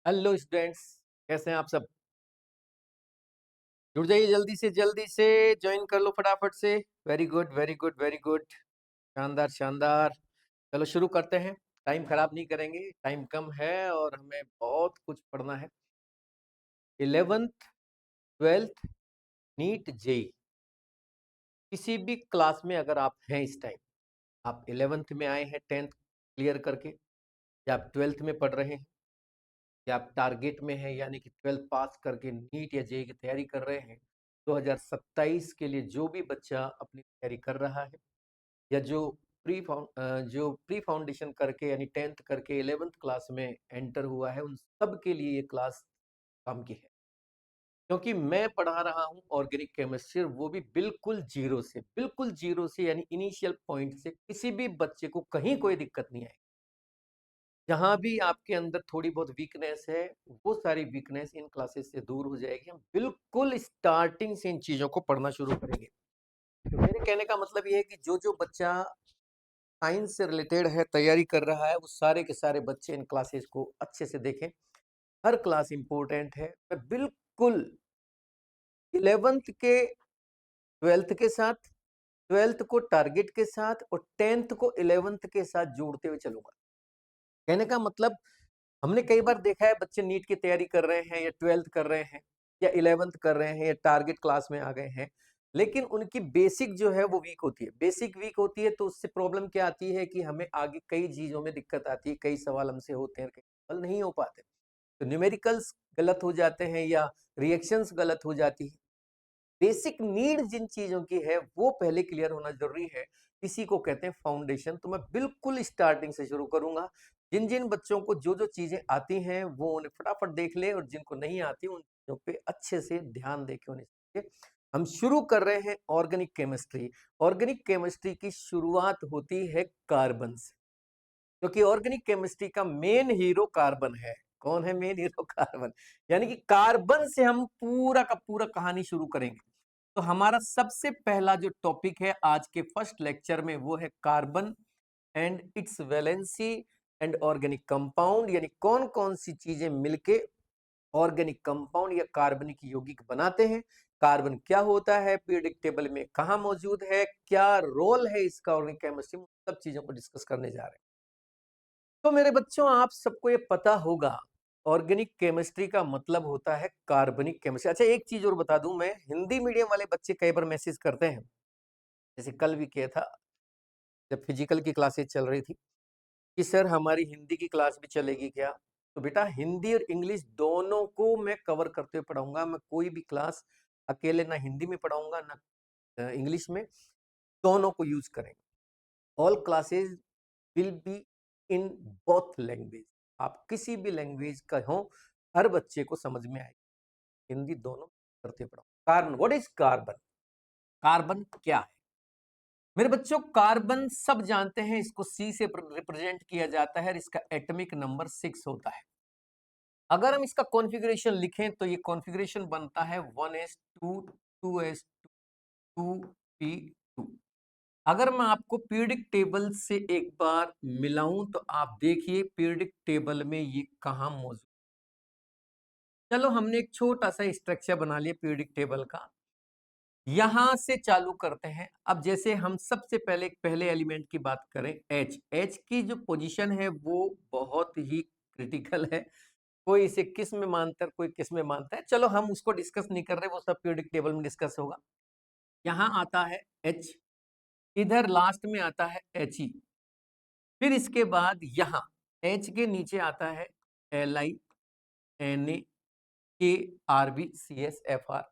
Hello students, कैसे हैं आप सब? जुड़ जाइए जल्दी से ज्वाइन कर लो फटाफट से। Very good, very good, very good. शानदार, शानदार। चलो शुरू करते हैं। टाइम खराब नहीं करेंगे, टाइम कम है और हमें बहुत कुछ पढ़ना है। 11th 12th नीट जेई, किसी भी क्लास में अगर आप हैं इस टाइम, आप 11th में आए हैं 10th क्लियर करके, या आप 12th में पढ़ रहे हैं, या आप टारगेट में हैं यानी कि 12th पास करके नीट या जेई की तैयारी कर रहे हैं। 2027 के लिए जो भी बच्चा अपनी तैयारी कर रहा है, या जो प्री फाउंडेशन करके यानी 10th करके 11th क्लास में एंटर हुआ है, उन सब के लिए ये क्लास काम की है। क्योंकि मैं पढ़ा रहा हूँ ऑर्गेनिक केमिस्ट्री, वो भी बिल्कुल जीरो से यानी इनिशियल पॉइंट से। किसी भी बच्चे को कहीं कोई दिक्कत नहीं आएगी। जहाँ भी आपके अंदर थोड़ी बहुत वीकनेस है, वो सारी वीकनेस इन क्लासेस से दूर हो जाएगी। हम बिल्कुल स्टार्टिंग से इन चीजों को पढ़ना शुरू करेंगे। तो मेरे कहने का मतलब ये है कि जो जो बच्चा साइंस से रिलेटेड है, तैयारी कर रहा है, वो सारे के सारे बच्चे इन क्लासेस को अच्छे से देखें। हर क्लास इंपॉर्टेंट है। मैं बिल्कुल 11th के 12th के साथ, 12th को टारगेट के साथ और 10th को 11th के साथ जोड़ते हुए चलूंगा। कहने का मतलब, हमने कई बार देखा है बच्चे नीट की तैयारी कर रहे हैं, या 12th कर रहे हैं, या 11th कर रहे हैं, या टारगेट क्लास में आ गए हैं, लेकिन उनकी बेसिक जो है वो वीक होती है। बेसिक वीक होती है तो उससे प्रॉब्लम क्या आती है कि हमें आगे कई चीजों में दिक्कत आती है। कई सवाल हमसे होते हैं, कई सवाल नहीं हो पाते। तो न्यूमेरिकल्स गलत हो जाते हैं, या रिएक्शंस गलत हो जाती है। बेसिक नीड जिन चीजों की है वो पहले क्लियर होना जरूरी है। इसी को कहते हैं फाउंडेशन। तो मैं बिल्कुल स्टार्टिंग से शुरू करूंगा। जिन जिन बच्चों को जो जो चीजें आती हैं वो उन्हें फटाफट देख ले, और जिनको नहीं आती उन चीजों पे अच्छे से ध्यान देके उन्हें सीखे। हम शुरू कर रहे हैं ऑर्गेनिक केमिस्ट्री। ऑर्गेनिक केमिस्ट्री की शुरुआत होती है कार्बन से, क्योंकि ऑर्गेनिक केमिस्ट्री का मेन हीरो कार्बन है। कौन है मेन हीरो? कार्बन। यानी कि कार्बन से हम पूरा का पूरा कहानी शुरू करेंगे। तो हमारा सबसे पहला जो टॉपिक है आज के फर्स्ट लेक्चर में, वो है carbon and it's valency and organic compound. यानी कौन कौन सी चीजें मिलके ऑर्गेनिक कंपाउंड या कार्बनिक यौगिक बनाते हैं। कार्बन क्या होता है, पीरियोडिक टेबल में कहाँ मौजूद है, क्या रोल है इसका ऑर्गेनिक केमिस्ट्री में, सब चीजों को डिस्कस करने जा रहे हैं। तो मेरे बच्चों, आप सबको ये पता होगा, ऑर्गेनिक केमिस्ट्री का मतलब होता है कार्बनिक केमिस्ट्री। अच्छा, एक चीज और बता दूं मैं, हिंदी मीडियम वाले बच्चे कई बार मैसेज करते हैं, जैसे कल भी किया था जब फिजिकल की क्लासेस चल रही थी, कि सर हमारी हिंदी की क्लास भी चलेगी क्या? तो बेटा, हिंदी और इंग्लिश दोनों को मैं कवर करते हुए पढ़ाऊंगा। मैं कोई भी क्लास अकेले ना हिंदी में पढ़ाऊंगा ना इंग्लिश में, दोनों को यूज करेंगे। All classes will be in both language. आप किसी भी लैंग्वेज का हो, हर बच्चे को समझ में आएगी। हिंदी दोनों करते पढ़ो। Carbon, what is carbon? Carbon क्या है मेरे बच्चों? कार्बन सब जानते हैं, इसको सी से रिप्रेजेंट किया जाता है और इसका एटॉमिक नंबर 6 होता है। अगर हम इसका कॉन्फ़िगरेशन लिखें तो ये कॉन्फ़िगरेशन बनता है 1s2 2s2 2p2। अगर मैं आपको पीरियोडिक टेबल से एक बार मिलाऊं तो आप देखिए पीरियोडिक टेबल में ये कहां मौजूद। चलो, हमने एक छोटा सा स्ट्रक्चर बना लिया पीरियोडिक टेबल का। यहां से चालू करते हैं। अब जैसे हम सबसे पहले पहले एलिमेंट की बात करें, एच। एच की जो पोजीशन है वो बहुत ही क्रिटिकल है। कोई इसे किस में मानता है, कोई किस में मानता है। चलो, हम उसको डिस्कस नहीं कर रहे, वो सब पीरियोडिक टेबल में डिस्कस होगा। यहां आता है एच, इधर लास्ट में आता है एच ई। फिर इसके बाद यहां एच के नीचे आता है L I, N A, K, R B, C S, F R.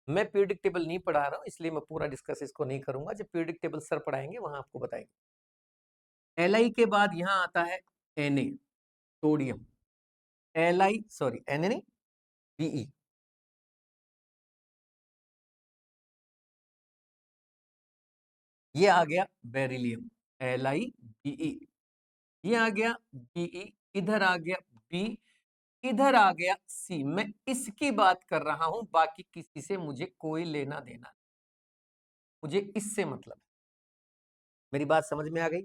मैं पीरियोडिक टेबल नहीं पढ़ा रहा हूं, इसलिए मैं पूरा डिस्कस इसको नहीं करूंगा। जब पीरियोडिक टेबल सर पढ़ाएंगे वहां आपको बताएंगे। एल आई के बाद यहां आता है N A, sodium. L I, sorry, N A नहीं, बीई। ये आ गया बेरिलियम, एल आई बीई। ये आ गया बीई, इधर आ गया बी, इधर आ गया सी। मैं इसकी बात कर रहा हूं, बाकी किसी से मुझे कोई लेना देना नहीं। मुझे इससे मतलब है। मेरी बात समझ में आ गई?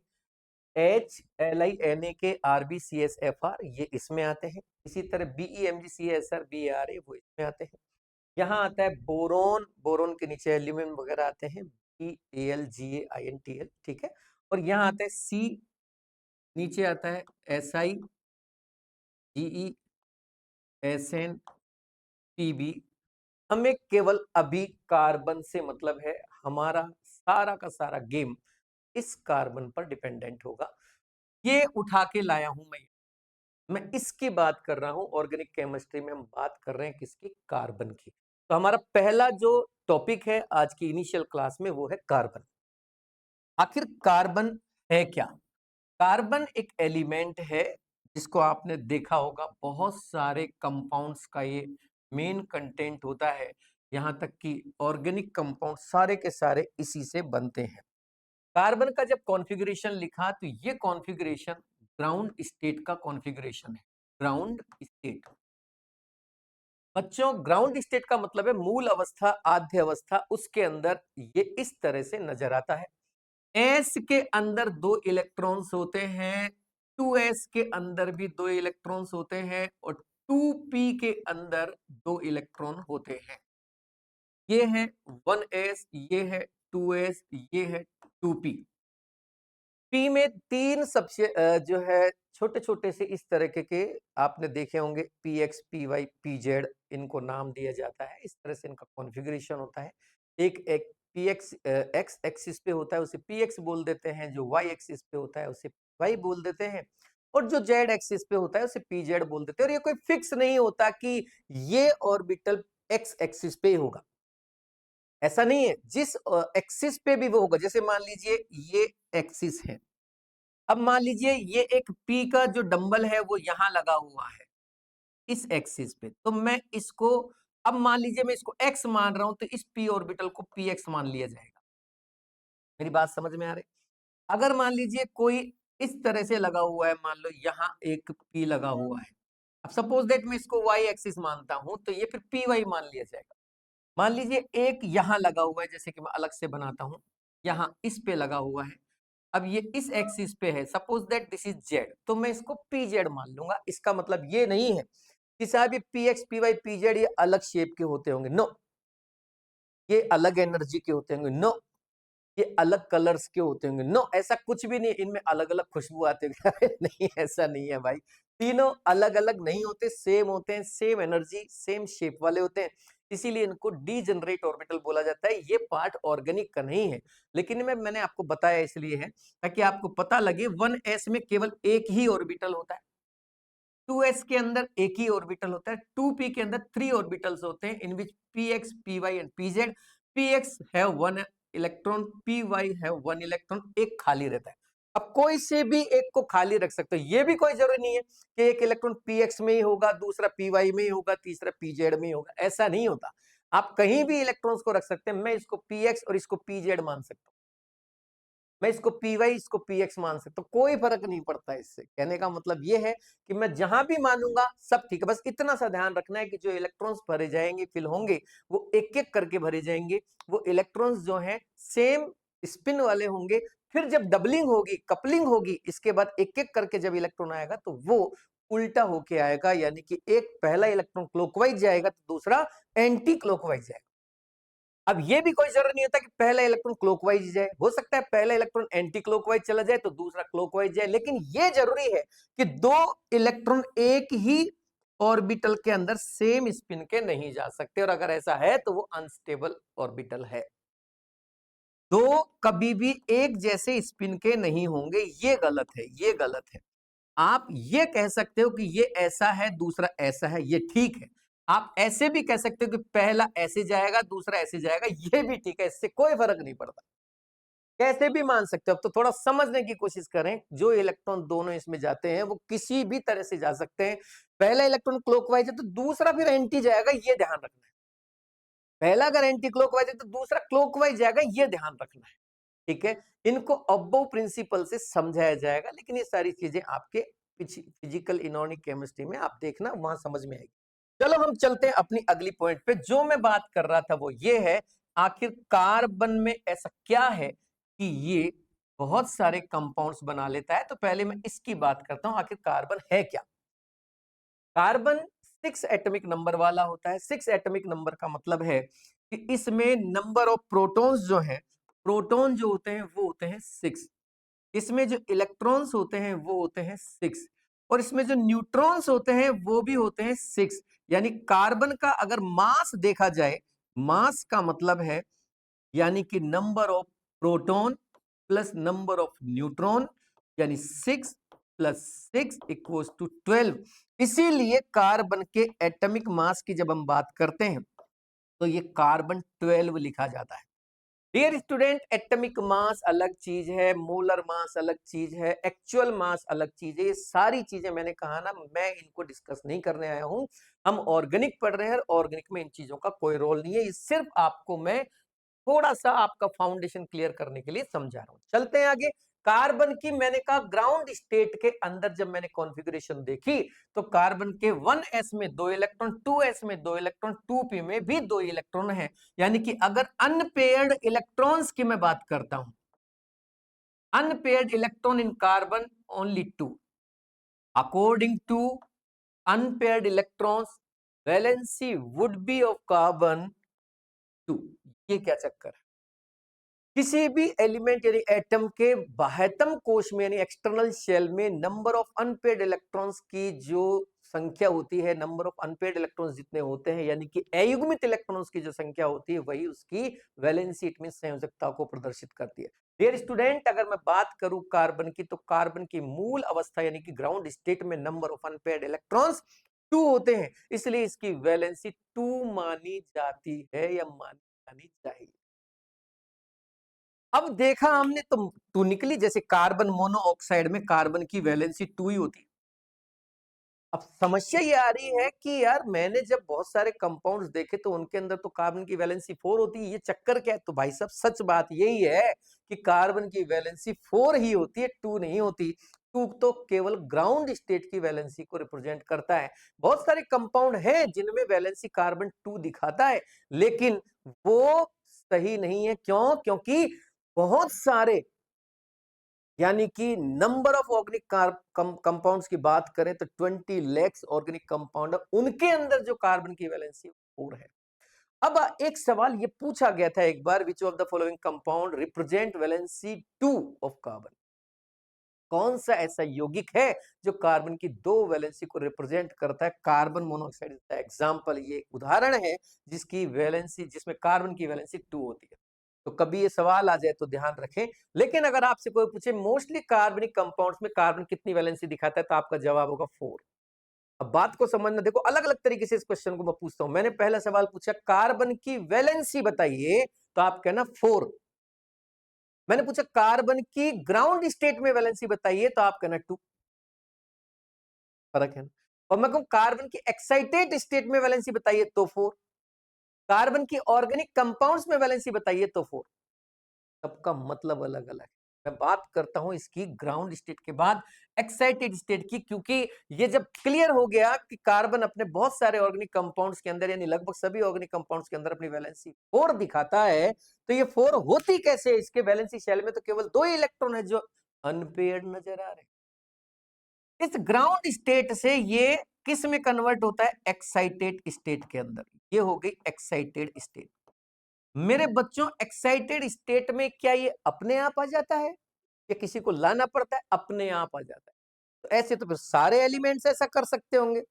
HLiNaKRbCsFr ये इसमें आते हैं। इसी तरह BeMgCsR वो इसमें आते हैं। यहाँ आता है बोरोन, बोरोन के नीचे एल्यूमिनियम वगैरह आते हैं, BAlGaInTl, ठीक है। और यहाँ आता है C, नीचे आता है SiGeSnPb। हमें केवल अभी कार्बन से मतलब है, हमारा सारा का सारा गेम इस कार्बन पर डिपेंडेंट होगा। ये उठा के लाया हूं मैं इसकी बात कर रहा हूं। ऑर्गेनिक केमिस्ट्री में हम बात कर रहे हैं किसकी? कार्बन की। तो हमारा पहला जो टॉपिक है आज की इनिशियल क्लास में वो है कार्बन। आखिर कार्बन है क्या? कार्बन एक एलिमेंट है जिसको आपने देखा होगा, बहुत सारे कंपाउंड्स का ये मेन कंटेंट होता है। यहां तक कि ऑर्गेनिक कंपाउंड सारे के सारे इसी से बनते हैं। कार्बन का जब कॉन्फ़िगरेशन लिखा तो ये कॉन्फ़िगरेशन ग्राउंड स्टेट का कॉन्फ़िगरेशन है। ग्राउंड स्टेट बच्चों, ग्राउंड स्टेट का मतलब है मूल अवस्था, आद्य अवस्था, उसके अंदर ये इस तरह से नजर आता है। एस के अंदर 2 इलेक्ट्रॉन्स होते हैं, 2s के अंदर भी 2 इलेक्ट्रॉन्स होते हैं और 2p के अंदर 2 इलेक्ट्रॉन होते हैं। ये है 1s, ये है 2s, ये है 2p। पी में 3 सबसे जो है छोटे छोटे से इस तरीके के आपने देखे होंगे, px py pz, इनको नाम दिया जाता है। इस तरह से इनका कॉन्फ़िगरेशन होता है। एक px x एक्सिस पे होता है उसे px बोल देते हैं, जो y एक्सिस पे होता है उसे y बोल देते हैं, और जो z एक्सिस पे होता है उसे pz बोल देते हैं। और ये कोई फिक्स नहीं होता कि ये ऑर्बिटल x एक्सिस पे होगा, ऐसा नहीं है। जिस एक्सिस पे भी वो होगा, जैसे मान लीजिए ये एक्सिस है, अब मान लीजिए ये एक P का जो डंबल है वो यहां लगा हुआ है इस एक्सिस पे, तो मैं इसको, अब मान लीजिए मैं इसको x मान रहा हूं, तो इस p ऑर्बिटल को px मान लिया जाएगा। मेरी बात समझ में आ रही? अगर मान लीजिए कोई इस तरह से लगा हुआ है, मान लो यहां एक p लगा हुआ है, अब सपोज दैट मैं इसको y एक्सिस मानता हूं, तो ये फिर py मान लिया जाएगा। मान लीजिए एक यहां लगा हुआ है, जैसे कि मैं अलग से बनाता हूं, यहां इस पे लगा हुआ है, अब ये इस एक्सिस पे है, suppose that this is Z, तो मैं इसको पी जेड मान लूंगा। इसका मतलब ये नहीं है कि साहब ये P X P Y P Z ये अलग शेप के होते होंगे, नो। ये अलग एनर्जी के होते होंगे, नो। ये अलग कलर्स के होते होंगे, नो। ऐसा कुछ भी नहीं, इनमें अलग अलग खुशबू आते होंगे नहीं, ऐसा नहीं है भाई। तीनों अलग अलग नहीं होते, सेम होते हैं, सेम एनर्जी सेम शेप वाले होते हैं। इसीलिए इनको डीजेनरेट ऑर्बिटल बोला जाता है। ये पार्ट ऑर्गेनिक का नहीं है, लेकिन मैंने आपको बताया इसलिए है ताकि आपको पता लगे 1s में केवल एक ही ऑर्बिटल होता है, 2s के अंदर एक ही ऑर्बिटल होता है, 2p के अंदर 3 ऑर्बिटल्स होते हैं, इन विच px py and pz। px have 1 electron, py have 1 electron, एक खाली रहता है। अब कोई से भी एक को खाली रख सकते हो, ये भी कोई जरूरी नहीं है कि एक इलेक्ट्रॉन px में ही होगा, दूसरा py में ही होगा, तीसरा pz में ही होगा, ऐसा नहीं होता। आप कहीं भी इलेक्ट्रॉन्स को रख सकते हैं। मैं इसको px और इसको pz मान सकता हूं, मैं इसको py इसको px मान सकता हूं, कोई फर्क नहीं पड़ता। इससे कहने का मतलब ये है कि मैं जहां भी मानूंगा सब ठीक है। बस इतना सा ध्यान रखना है कि जो इलेक्ट्रॉन्स भरे जाएंगे, फिल होंगे, वो एक एक करके भरे जाएंगे। वो इलेक्ट्रॉन्स जो हैं सेम स्पिन वाले होंगे। फिर जब डबलिंग होगी, कपलिंग होगी, इसके बाद एक एक करके जब इलेक्ट्रॉन आएगा तो वो उल्टा होके आएगा, यानी कि एक पहला इलेक्ट्रॉन क्लॉकवाइज जाएगा तो दूसरा एंटी क्लॉकवाइज जाएगा। अब ये भी कोई जरूरी नहीं होता कि पहला इलेक्ट्रॉन क्लॉकवाइज जाए, हो सकता है पहला इलेक्ट्रॉन एंटी क्लॉकवाइज चला जाए तो दूसरा क्लॉकवाइज जाए, लेकिन ये जरूरी है कि 2 इलेक्ट्रॉन एक ही ऑर्बिटल के अंदर सेम स्पिन के नहीं जा सकते, और अगर ऐसा है तो वो अनस्टेबल ऑर्बिटल है। 2 कभी भी एक जैसे स्पिन के नहीं होंगे, ये गलत है, ये गलत है। आप ये कह सकते हो कि ये ऐसा है, दूसरा ऐसा है, ये ठीक है। आप ऐसे भी कह सकते हो कि पहला ऐसे जाएगा, दूसरा ऐसे जाएगा, ये भी ठीक है, इससे कोई फर्क नहीं पड़ता। कैसे भी मान सकते हो। अब तो थोड़ा समझने की कोशिश करें, जो इलेक्ट्रॉन दोनों इसमें जाते हैं वो किसी भी तरह से जा सकते हैं। पहला इलेक्ट्रॉन क्लॉकवाइज है तो दूसरा फिर एंटी जाएगा, ये ध्यान रखना है। पहला अगर एंटी क्लॉकवाइज है तो दूसरा क्लॉकवाइज जाएगा, ये ध्यान रखना है। ठीक है, इनको अबव प्रिंसिपल से समझाया जाएगा, लेकिन ये सारी चीजें आपके फिजिकल इनऑर्गेनिक केमिस्ट्री में आप देखना, वहां समझ में आएगी। चलो हम चलते हैं अपनी अगली पॉइंट पे। जो मैं बात कर रहा था वो ये है, आखिर कार्बन में ऐसा क्या है कि ये बहुत सारे कंपाउंड्स बना लेता है। तो पहले मैं इसकी बात करता हूं, आखिर कार्बन है क्या। कार्बन 6 एटॉमिक नंबर वाला होता है। 6 एटॉमिक नंबर का मतलब है कि इसमें नंबर ऑफ प्रोटॉन्स जो है, प्रोटॉन जो होते हैं वो होते हैं 6। इसमें जो इलेक्ट्रॉन्स होते हैं वो होते हैं 6, और इसमें जो न्यूट्रॉन्स होते हैं वो भी होते हैं 6। यानी कार्बन का अगर मास देखा जाए, मास का मतलब है यानी कि number of proton plus number of neutron, यानी 6 प्लस 6 इक्वल्स टू 12। इसीलिए कार्बन के एटॉमिक मास की जब हम बात करते हैं तो ये कार्बन 12 लिखा जाता है। डियर स्टूडेंट, एटॉमिक मास अलग चीज है, मोलर मास अलग चीज है, एक्चुअल मास अलग चीज है। ये सारी चीजें मैंने कहा ना, मैं इनको डिस्कस नहीं करने आया हूं। हम ऑर्गेनिक पढ़ रहे हैं, ऑर्गेनिक में इन चीजों का कोई रोल नहीं है। ये सिर्फ आपको मैं थोड़ा सा आपका फाउंडेशन क्लियर करने के लिए समझा रहा हूं। चलते हैं आगे। कार्बन की मैंने कहा ग्राउंड स्टेट के अंदर जब मैंने कॉन्फ़िगरेशन देखी तो कार्बन के 1s में 2 इलेक्ट्रॉन, 2s में 2 इलेक्ट्रॉन, 2p में भी 2 इलेक्ट्रॉन है। यानी कि अगर अनपेयर्ड इलेक्ट्रॉन्स की मैं बात करता हूं, unpaired electron in carbon only 2। According to unpaired electrons, valency would be of carbon 2। ये क्या चक्कर है, किसी भी एलिमेंट यानी एटम के बाह्यतम कोश में यानी एक्सटर्नल शेल में नंबर ऑफ अनपेयर्ड इलेक्ट्रॉन्स की जो संख्या होती है, नंबर ऑफ अनपेयर्ड इलेक्ट्रॉन्स जितने होते हैं, यानी कि अयुग्मित इलेक्ट्रॉन्स की जो संख्या होती है, वही उसकी वैलेंसी इट मीन संयोजकता को प्रदर्शित करती है। डियर स्टूडेंट, अगर मैं बात करूं कार्बन की, तो कार्बन की मूल अवस्था यानी कि ग्राउंड स्टेट में नंबर ऑफ अनपेयर्ड इलेक्ट्रॉन्स 2 होते हैं, इसलिए इसकी वैलेंसी 2 मानी जाती है या मानी जानी चाहिए। अब देखा हमने तो 2 निकली, जैसे कार्बन मोनोऑक्साइड में कार्बन की वैलेंसी 2 ही होती है। अब समस्या ये आ रही है कि यार मैंने जब बहुत सारे कंपाउंड्स देखे तो उनके अंदर तो कार्बन की वैलेंसी 4 होती है, ये चक्कर क्या है? तो भाई साहब सच बात यही है कि कार्बन की वैलेंसी 4 ही होती है, 2 नहीं होती। 2 तो केवल ग्राउंड स्टेट की वैलेंसी को रिप्रेजेंट करता है। बहुत सारे कंपाउंड हैं जिनमें वैलेंसी कार्बन 2 दिखाता है, लेकिन वो सही नहीं है। क्यों? क्योंकि बहुत सारे यानी कि नंबर ऑफ ऑर्गेनिक कंपाउंड्स की बात करें तो 20 lakhs ऑर्गेनिक कंपाउंड है, उनके अंदर जो कार्बन की वैलेंसी 4 है। अब एक सवाल ये पूछा गया था एक बार, which of the following compound represent valency 2 of carbon. कौन सा ऐसा यौगिक है जो कार्बन की 2 वैलेंसी को रिप्रेजेंट करता है? Carbon monoxide is the example, ये उदाहरण है जिसकी वैलेंसी, जिसमें कार्बन की वैलेंसी 2 होती है। तो कभी ये सवाल आ जाए तो ध्यान रखें। लेकिन अगर आपसे कोई पूछे मोस्टली कार्बनिक कंपाउंड्स में कार्बन कितनी वैलेंसी दिखाता है, तो आपका जवाब होगा 4। अब बात को समझना, देखो अलग अलग तरीके से इस क्वेश्चन को मैं पूछता हूं। मैंने पहला सवाल पूछा कार्बन की वैलेंसी बताइए, तो आप कहना 4। मैंने पूछा कार्बन की ग्राउंड स्टेट में वैलेंसी बताइए, तो आप कहना 2। फर्क है ना। और मैं कहूं कार्बन की एक्साइटेड स्टेट में वैलेंसी बताइए तो 4। कार्बन की ऑर्गेनिक कंपाउंड्स में वैलेंसी बताइए तो 4। सबका मतलब अलग अलग है। मैं बात करता हूं इसकी ग्राउंड स्टेट के बाद एक्साइटेड स्टेट की, क्योंकि ये जब क्लियर हो गया कि कार्बन अपने बहुत सारे ऑर्गेनिक कंपाउंड्स के अंदर यानी लगभग सभी ऑर्गेनिक कंपाउंड्स के अंदर अपनी वैलेंसी 4 दिखाता है, तो ये 4 होती कैसे? इसके वैलेंसी शेल में तो केवल 2 इलेक्ट्रॉन है जो अनपेयर्ड नजर आ रहे हैं। इस ग्राउंड स्टेट से ये किस में कन्वर्ट होता है? एक्साइटेड स्टेट के अंदर। ये हो गई एक्साइटेड स्टेट। मेरे बच्चों, एक्साइटेड स्टेट में क्या ये अपने आप आ जाता है या किसी को लाना पड़ता है? अपने आप आ जाता है। तो ऐसे तो फिर सारे एलिमेंट्स ऐसा कर सकते होंगे।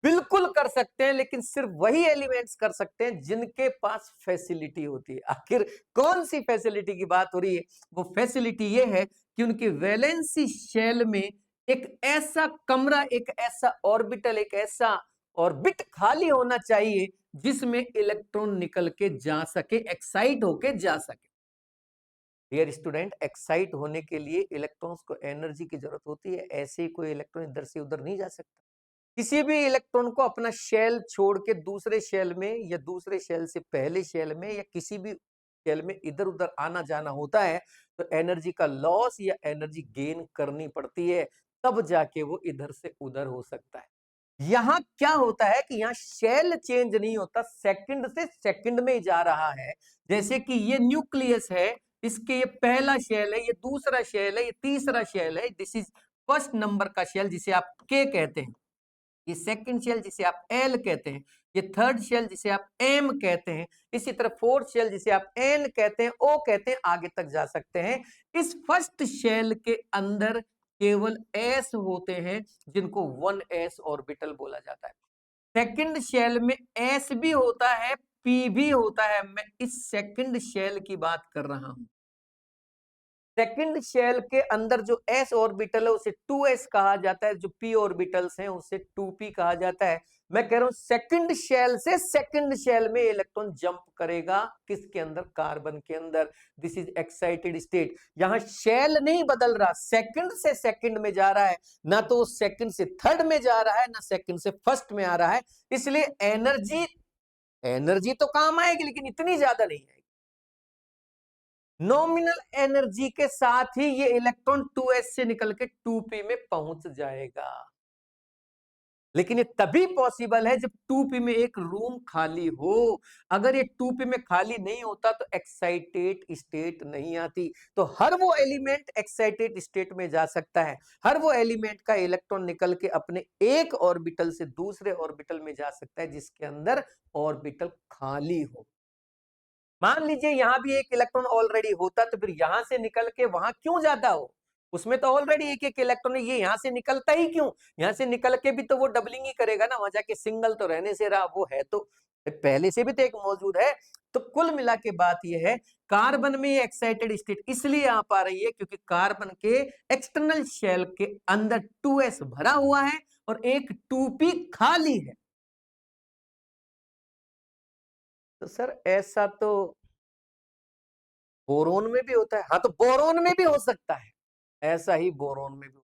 बिल्कुल कर सकते हैं, लेकिन सिर्फ वही एलिमेंट्स कर सकते हैं जिनके पास फैसिलिटी होती है। आखिर कौन सी फैसिलिटी की बात हो रही है? वो फैसिलिटी ये है कि उनके वैलेंसी शेल में एक ऐसा कमरा, एक ऐसा ऑर्बिटल, एक ऐसा ऑर्बिट खाली होना चाहिए जिसमें इलेक्ट्रॉन निकल के जा सके, एक्साइट होके जा सके। डियर स्टूडेंट, एक्साइट होने के लिए इलेक्ट्रॉन्स को एनर्जी की जरूरत होती है। ऐसे ही कोई इलेक्ट्रॉन इधर से उधर नहीं जा सकता। किसी भी इलेक्ट्रॉन को अपना शेल छोड़ के दूसरे शेल में या दूसरे शेल से पहले शेल में या किसी भी शेल में इधर उधर आना जाना होता है, तो एनर्जी का लॉस या एनर्जी गेन करनी पड़ती है, तब जाके वो इधर से उधर हो सकता है। यहां क्या होता है कि यहाँ शेल चेंज नहीं होता, सेकंड से सेकंड में जा रहा है। जैसे कि ये न्यूक्लियस है, इसके ये पहला शेल है, ये दूसरा शेल है, ये तीसरा शेल है। दिस इज फर्स्ट नंबर का शेल जिसे आप के कहते हैं, ये सेकंड शेल जिसे आप एल कहते हैं, ये थर्ड शेल जिसे आप एम कहते हैं, इसी तरह फोर्थ शेल जिसे आप एन कहते हैं, ओ कहते हैं, आगे तक जा सकते हैं। इस फर्स्ट शेल के अंदर केवल एस होते हैं जिनको 1s ऑर्बिटल बोला जाता है। सेकंड शेल में एस भी होता है, पी भी होता है। मैं इस सेकंड शेल की बात कर रहा हूं। सेकंड शेल के अंदर जो s ऑर्बिटल है उसे 2s कहा जाता है, जो p ऑर्बिटल्स हैं उसे 2p कहा जाता है। मैं कह रहा हूं सेकंड शेल से सेकंड शेल में इलेक्ट्रॉन जंप करेगा, किसके अंदर? कार्बन के अंदर। This is excited state. यहां शेल नहीं बदल रहा, सेकंड से सेकंड में जा रहा है, ना तो सेकंड से थर्ड में जा रहा है, ना सेकंड से फर्स्ट में आ रहा है। इसलिए एनर्जी एनर्जी तो काम आएगी लेकिन इतनी ज्यादा नहीं आएगी। नॉमिनल एनर्जी के साथ ही ये इलेक्ट्रॉन 2s से निकल के 2p में पहुंच जाएगा। लेकिन ये तभी पॉसिबल है जब 2p में एक रूम खाली हो। अगर ये 2p में खाली नहीं होता तो एक्साइटेड स्टेट नहीं आती। तो हर वो एलिमेंट एक्साइटेड स्टेट में जा सकता है, हर वो एलिमेंट का इलेक्ट्रॉन निकल के अपने एक ऑर्बिटल से दूसरे ऑर्बिटल में जा सकता है जिसके अंदर ऑर्बिटल खाली हो। मान लीजिए यहां भी एक इलेक्ट्रॉन ऑलरेडी होता तो फिर यहां से निकल के वहां क्यों जाता हो? उसमें तो ऑलरेडी एक एक इलेक्ट्रॉन है, ये यहां से निकलता ही क्यों? यहां से निकल के भी तो वो डबलिंग ही करेगा ना, वहां जाके सिंगल तो रहने से रहा, वो है तो पहले से भी तो एक मौजूद है। तो कुल मिला के बात यह है, कार्बन में ये एक्साइटेड स्टेट इसलिए आ पा रही है क्योंकि कार्बन के एक्सटर्नल शेल के अंदर 2s भरा हुआ है और एक 2p खाली है। तो सर ऐसा तो बोरोन में भी होता है। हाँ, तो बोरोन में भी हो सकता है, ऐसा ही बोरोन में भी।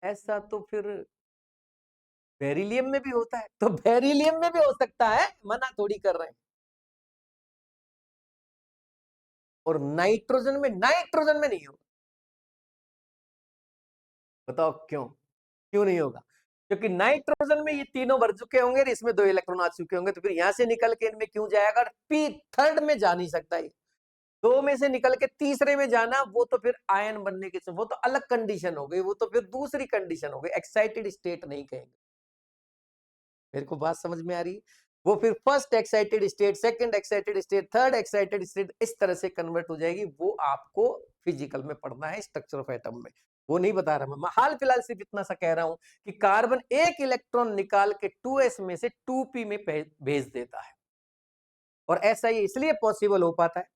ऐसा तो फिर बेरिलियम में भी होता है, तो बेरिलियम में भी हो सकता है, मना थोड़ी कर रहे हैं। और नाइट्रोजन में नहीं होगा। बताओ क्यों? क्यों नहीं होगा? क्योंकि नाइट्रोजन में ये तीनों भर चुके होंगे, इसमें 2 इलेक्ट्रॉन आ चुके होंगे, तो फिर यहां से निकल के इनमें क्यों जाएगा? पी थर्ड में जा नहीं सकता ये। 2 में से निकल के तीसरे में जाना, वो तो फिर आयन बनने के, वो तो अलग कंडीशन हो गई, वो तो फिर दूसरी कंडीशन हो गई, एक्साइटेड स्टेट नहीं कहेंगे। मेरे को बात समझ में आ रही है? वो फिर first excited state, second excited state, third excited state, इस तरह से कन्वर्ट हो जाएगी। वो आपको फिजिकल में पढ़ना है, स्ट्रक्चर ऑफ एटम में। वो नहीं बता रहा मैं हाल फिलहाल सिर्फ इतना सा कह रहा हूं कि कार्बन एक इलेक्ट्रॉन निकाल के 2s में से 2p में भेज देता है। और ऐसा ही इसलिए पॉसिबल हो पाता है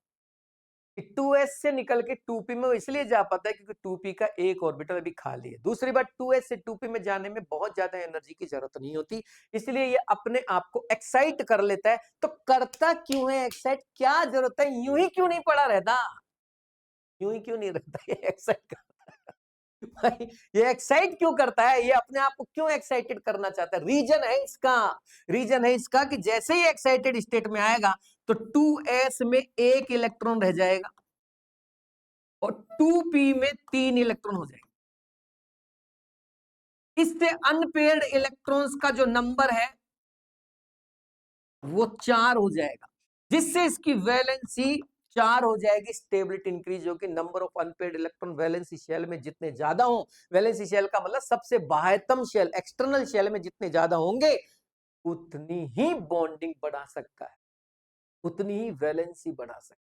कि 2s से निकल के 2p में इसलिए जा पाता है क्योंकि 2p का एक ऑर्बिटल अभी खाली है। दूसरी बात, 2s से 2p में जाने में बहुत ज्यादा एनर्जी की जरूरत नहीं होती, इसलिए ये अपने आप को एक्साइट कर लेता है। तो करता क्यों है एक्साइट? क्या जरूरत है? यूं ही क्यों नहीं पड़ा रहता? यूं ही क्यों नहीं रहता? ये एक्साइट करता है भाई, ये एक्साइट क्यों करता है? ये अपने आप को क्यों एक्साइटेड करना चाहता है? रीजन है इसका कि जैसे ही एक्साइटेड स्टेट में आएगा तो 2s में एक इलेक्ट्रॉन रह जाएगा और 2p में 3 इलेक्ट्रॉन हो जाएंगे। इससे अनपेयर्ड इलेक्ट्रॉन्स का जो नंबर है वो 4 हो जाएगा, जिससे इसकी वैलेंसी 4 हो जाएगी, स्टेबिलिटी इंक्रीज होगी। Number of unpaired electron valency shell में जितने ज्यादा हो, वैलेंसी शेल का मतलब सबसे बाह्यतम शेल, एक्सटर्नल शेल में जितने ज्यादा होंगे उतनी ही बॉन्डिंग बढ़ा सकता है, उतनी ही वैलेंसी बढ़ा सकता है,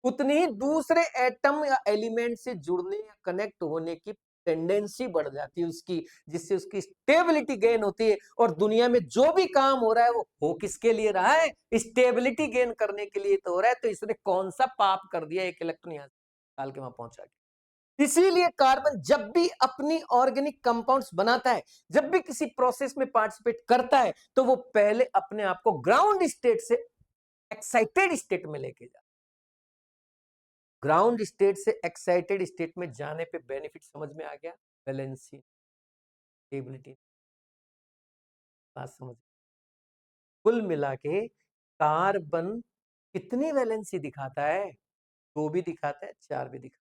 उतनी ही दूसरे एटम या एलिमेंट से जुड़ने या कनेक्ट होने की टेंडेंसी बढ़ जाती है उसकी, जिससे उसकी स्टेबिलिटी गेन होती है। और दुनिया में जो भी काम हो रहा है वो हो किसके लिए रहा है? स्टेबिलिटी गेन करने के लिए तो हो रहा है। तो इसने कौन सा पाप कर दिया, एक इलेक्ट्रॉन यहां निकाल के वहां पहुंचा के। इसीलिए कार्बन जब भी अपनी ऑर्गेनिक कंपाउंड्स बनाता है, जब भी किसी प्रोसेस में पार्टिसिपेट करता है, तो वो पहले अपने आप को ग्राउंड स्टेट से एक्साइटेड स्टेट में लेके जाता है। ग्राउंड स्टेट से एक्साइटेड स्टेट में जाने पे बेनिफिट समझ में आ गया? वैलेंसी, स्टेबिलिटी, बात समझ। कुल मिला के कार्बन कितनी वैलेंसी दिखाता है? 2 भी दिखाता है, 4 भी दिखाता है।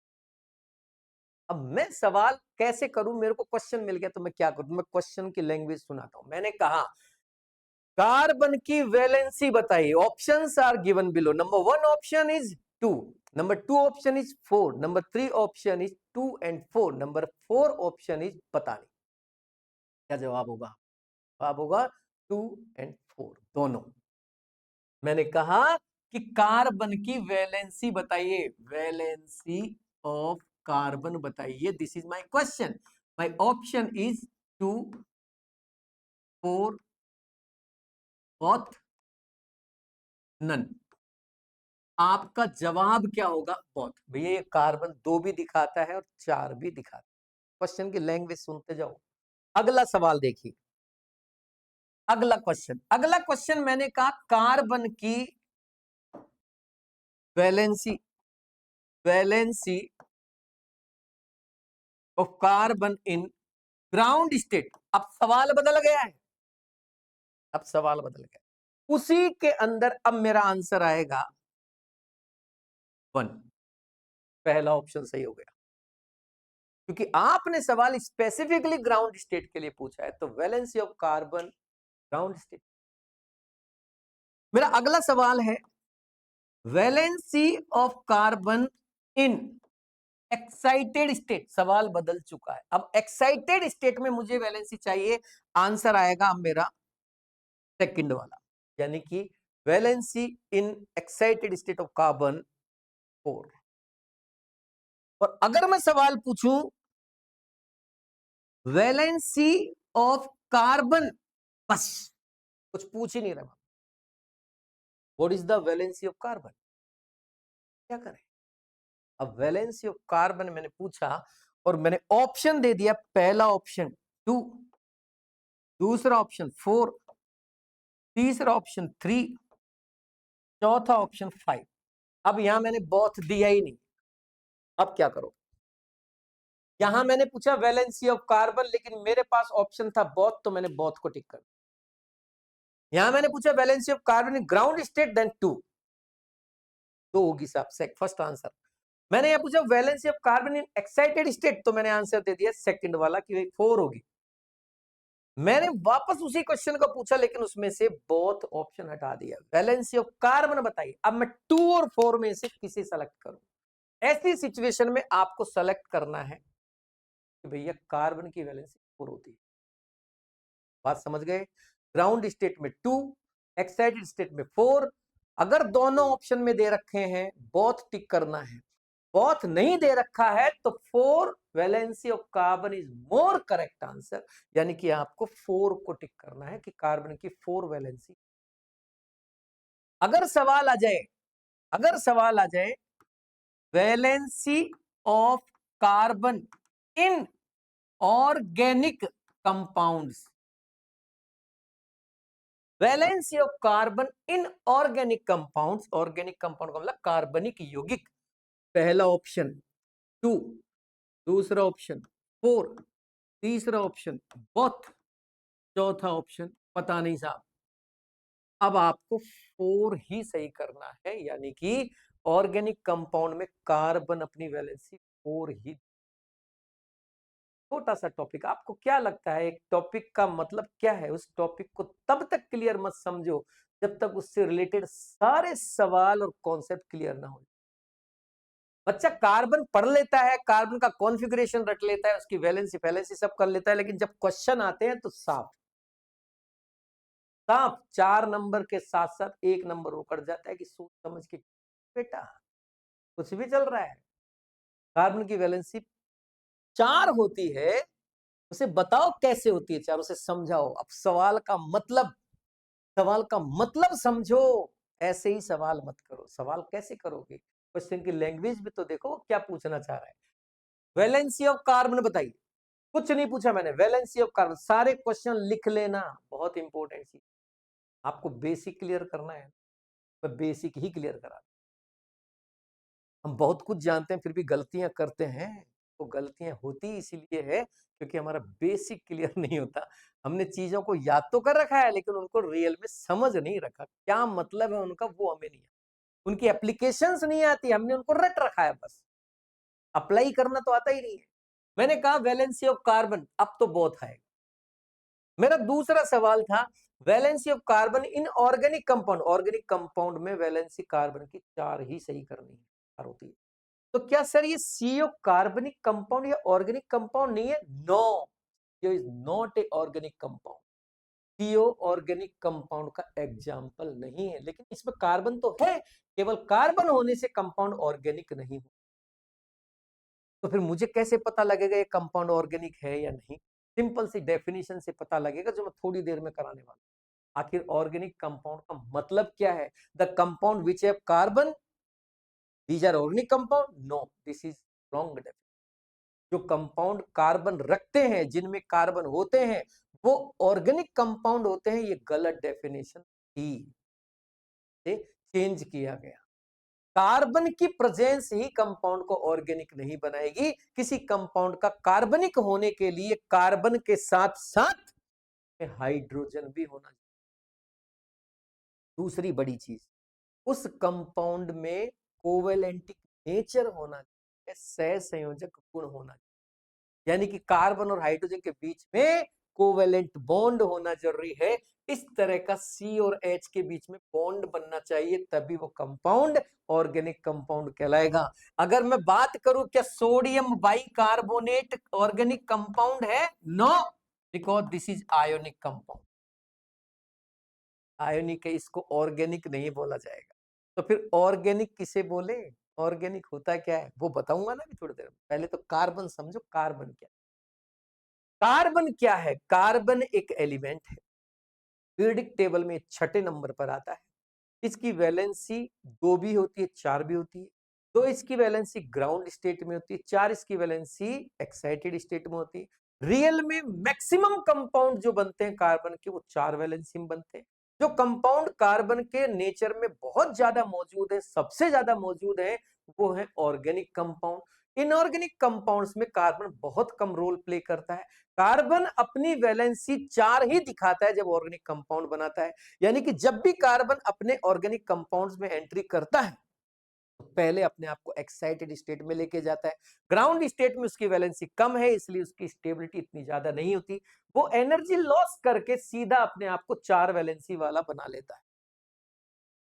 अब मैं सवाल कैसे करूं? मेरे को क्वेश्चन मिल गया तो मैं क्या करूं? मैं क्वेश्चन की लैंग्वेज सुनाता हूं। मैंने कहा कार्बन की वैलेंसी बताइए। Options are given below. Number 1 option is 2, number 2 option is 4, number 3 option is 2 and 4, number 4 option is पता नहीं। क्या जवाब होगा? जवाब होगा 2 and 4 दोनों। मैंने कहा कि कार्बन की वैलेंसी बताइए, वैलेंसी ऑफ कार्बन बताइए, this is my question. My option is 2, 4, both, none. आपका जवाब क्या होगा? बोथ। भैया ये कार्बन 2 भी दिखाता है और 4 भी दिखाता है। क्वेश्चन की लैंग्वेज सुनते जाओ। अगला सवाल देखिए, अगला क्वेश्चन मैंने कहा कार्बन की valency of carbon in ground state. अब सवाल बदल गया है, अब सवाल बदल गया। उसी के अंदर अब मेरा आंसर आएगा 1। पहला ऑप्शन सही हो गया, क्योंकि आपने सवाल स्पेसिफिकली ग्राउंड स्टेट के लिए पूछा है, तो valency of carbon ground state. मेरा अगला सवाल है valency of carbon in excited state. सवाल बदल चुका है, अब एक्साइटेड स्टेट में मुझे वैलेंसी चाहिए। आंसर आएगा अब मेरा सेकंड वाला, यानी कि valency in excited state of carbon 4। और अगर मैं सवाल पूछूं वैलेंसी ऑफ कार्बन, बस कुछ पूछ ही नहीं रहा, what is the valency of carbon, क्या करें? अब वैलेंसी ऑफ कार्बन मैंने पूछा और मैंने ऑप्शन दे दिया, पहला ऑप्शन 2, दूसरा ऑप्शन 4, तीसरा ऑप्शन 3, चौथा ऑप्शन 5। अब यहां मैंने बोथ दिया ही नहीं, अब क्या करो? यहां मैंने पूछा वैलेंसी ऑफ कार्बन, लेकिन मेरे पास ऑप्शन था बोथ, तो मैंने बोथ को टिक कर। यहां मैंने पूछा valency of carbon in ground state, then 2 होगी साहब, फर्स्ट आंसर। मैंने यहां पूछा valency of carbon in excited state, तो मैंने आंसर दे दिया सेकंड वाला कि 4 होगी। मैंने वापस उसी क्वेश्चन को पूछा, लेकिन उसमें से बोथ ऑप्शन हटा दिया। वैलेंसी ऑफ कार्बन बताइए, अब मैं 2 और 4 में से किसे सेलेक्ट करूं? ऐसी सिचुएशन में आपको सेलेक्ट करना है कि भैया कार्बन की वैलेंसी 4 होती है। बात समझ गए? ग्राउंड स्टेट में 2, एक्साइटेड स्टेट में 4। अगर दोनों ऑप्शन में दे रखे हैं, बोथ टिक करना है। बोथ नहीं दे रखा है तो 4 valency of carbon is more correct answer, यानी कि आपको 4 को टिक करना है कि कार्बन की 4 वैलेंसी। अगर सवाल आ जाए valency of carbon in organic compounds, valency of carbon in organic compounds, organic compound का मतलब कार्बनिक यौगिक। पहला ऑप्शन 2, दूसरा ऑप्शन 4, तीसरा ऑप्शन बोथ, चौथा ऑप्शन पता नहीं साहब। अब आपको 4 ही सही करना है, यानी कि ऑर्गेनिक कंपाउंड में कार्बन अपनी वैलेंसी 4 ही। छोटा सा टॉपिक, आपको क्या लगता है एक टॉपिक का मतलब क्या है? उस टॉपिक को तब तक क्लियर मत समझो जब तक उससे रिलेटेड सारे सवाल और कॉन्सेप्ट क्लियर ना हो। बच्चा कार्बन पढ़ लेता है, कार्बन का कॉन्फ़िगरेशन रट लेता है, उसकी वैलेंसी फैलेंसी सब कर लेता है, लेकिन जब क्वेश्चन आते हैं तो साफ 4 नंबर के साथ साथ 1 नंबर वो कट जाता है कि सोच समझ के बेटा कुछ भी चल रहा है। कार्बन की वैलेंसी 4 होती है, उसे बताओ कैसे होती है 4, उसे समझाओ। अब सवाल का मतलब समझो, ऐसे ही सवाल मत करो। सवाल कैसे करोगे? क्वेश्चन की लैंग्वेज भी तो देखो क्या पूछना चाह रहा है। वैलेंसी ऑफ कार्बन बताइए, कुछ नहीं पूछा मैंने, वैलेंसी ऑफ कार्बन। सारे क्वेश्चन लिख लेना, बहुत इंपॉर्टेंट चीज। आपको बेसिक क्लियर करना है, मैं बेसिक ही क्लियर करा। हम बहुत कुछ जानते हैं फिर भी गलतियां करते हैं, तो गलतियां होती इसीलिए है क्योंकि हमारा बेसिक क्लियर नहीं होता। हमने चीजों को याद तो कर रखा है, लेकिन उनको रियल में समझ नहीं रखा, क्या मतलब है उनका वो हमें नहीं, उनकी एप्लीकेशंस नहीं आती, हमने उनको रट रखा है, बस अप्लाई करना तो आता ही नहीं है। मैंने कहा वैलेंसी ऑफ कार्बन, अब तो बहुत है। मेरा दूसरा सवाल था valency of carbon in organic compound. Organic compound में वैलेंसी कार्बन की 4 ही सही करनी है, 4 होती है। तो क्या सर ये सीओ कार्बनिक कंपाउंड या ऑर्गेनिक कंपाउंड नहीं है? नो, ये is not a organic compound. CO organic compound का एग्जाम्पल नहीं है, लेकिन इसमें कार्बन तो है, केवल कार्बन होने से कंपाउंड ऑर्गेनिक नहीं हो। तो फिर मुझे कैसे पता लगेगा ये कंपाउंड ऑर्गेनिक है या नहीं? सिंपल सी डेफिनेशन से पता लगेगा, जो मैं थोड़ी देर में कराने वाला हूं। आखिर ऑर्गेनिक कंपाउंड का मतलब क्या है? The compound which have carbon, these are organic compound? No, this is wrong definition. जो कंपाउंड कार्बन रखते हैं, जिनमें कार्बन होते हैं, वो ऑर्गेनिक कंपाउंड होते हैं, ये गलत डेफिनेशन थी, से चेंज किया गया। कार्बन की प्रेजेंस ही कंपाउंड को ऑर्गेनिक नहीं बनाएगी। किसी कंपाउंड का कार्बनिक होने के लिए कार्बन के साथ साथ हाइड्रोजन भी होना चाहिए। दूसरी बड़ी चीज, उस कंपाउंड में कोवेलेंटिक नेचर होना चाहिए, सहसंयोजक गुण होना चाहिए। यानी कि कार्बन और हाइड्रोजन के बीच में कोवेलेंट बॉन्ड होना जरूरी है। इस तरह का सी और एच के बीच में बॉन्ड बनना चाहिए, तभी वो कंपाउंड ऑर्गेनिक कंपाउंड कहलाएगा। अगर मैं बात करूं क्या सोडियम बाइकार्बोनेट ऑर्गेनिक कंपाउंड है? No, because this is ionic compound. Ionic है, इसको ऑर्गेनिक नहीं बोला जाएगा। तो फिर ऑर्गेनिक किसे बोले? ऑर्गेनिक होता क्या है वो बताऊंगा ना अभी थोड़ी देर में। पहले तो कार्बन समझो, कार्बन क्या है। कार्बन क्या है? कार्बन एक एलिमेंट है, पीरियडिक टेबल में 6 नंबर पर आता है। इसकी वैलेंसी 2 भी होती है, 4 भी होती है। 2 इसकी वैलेंसी ग्राउंड स्टेट में होती है, 4 इसकी वैलेंसी एक्साइटेड स्टेट में होती है। रियल में मैक्सिमम कंपाउंड जो बनते हैं कार्बन के, वो 4 वैलेंसी में बनते हैं। जो कंपाउंड कार्बन के नेचर में बहुत ज्यादा मौजूद है, सबसे ज्यादा मौजूद है, वो है ऑर्गेनिक कंपाउंड। इनऑर्गेनिक कंपाउंड्स में कार्बन बहुत कम रोल प्ले करता है। कार्बन अपनी वैलेंसी 4 ही दिखाता है जब ऑर्गेनिक कंपाउंड बनाता है। यानी कि जब भी कार्बन अपने ऑर्गेनिक कंपाउंड्स में एंट्री करता है, तो पहले अपने आप को एक्साइटेड स्टेट में लेके जाता है। ग्राउंड स्टेट में उसकी वैलेंसी कम है, इसलिए उसकी स्टेबिलिटी इतनी ज्यादा नहीं होती। वो एनर्जी लॉस करके सीधा अपने आप को 4 वैलेंसी वाला बना लेता है।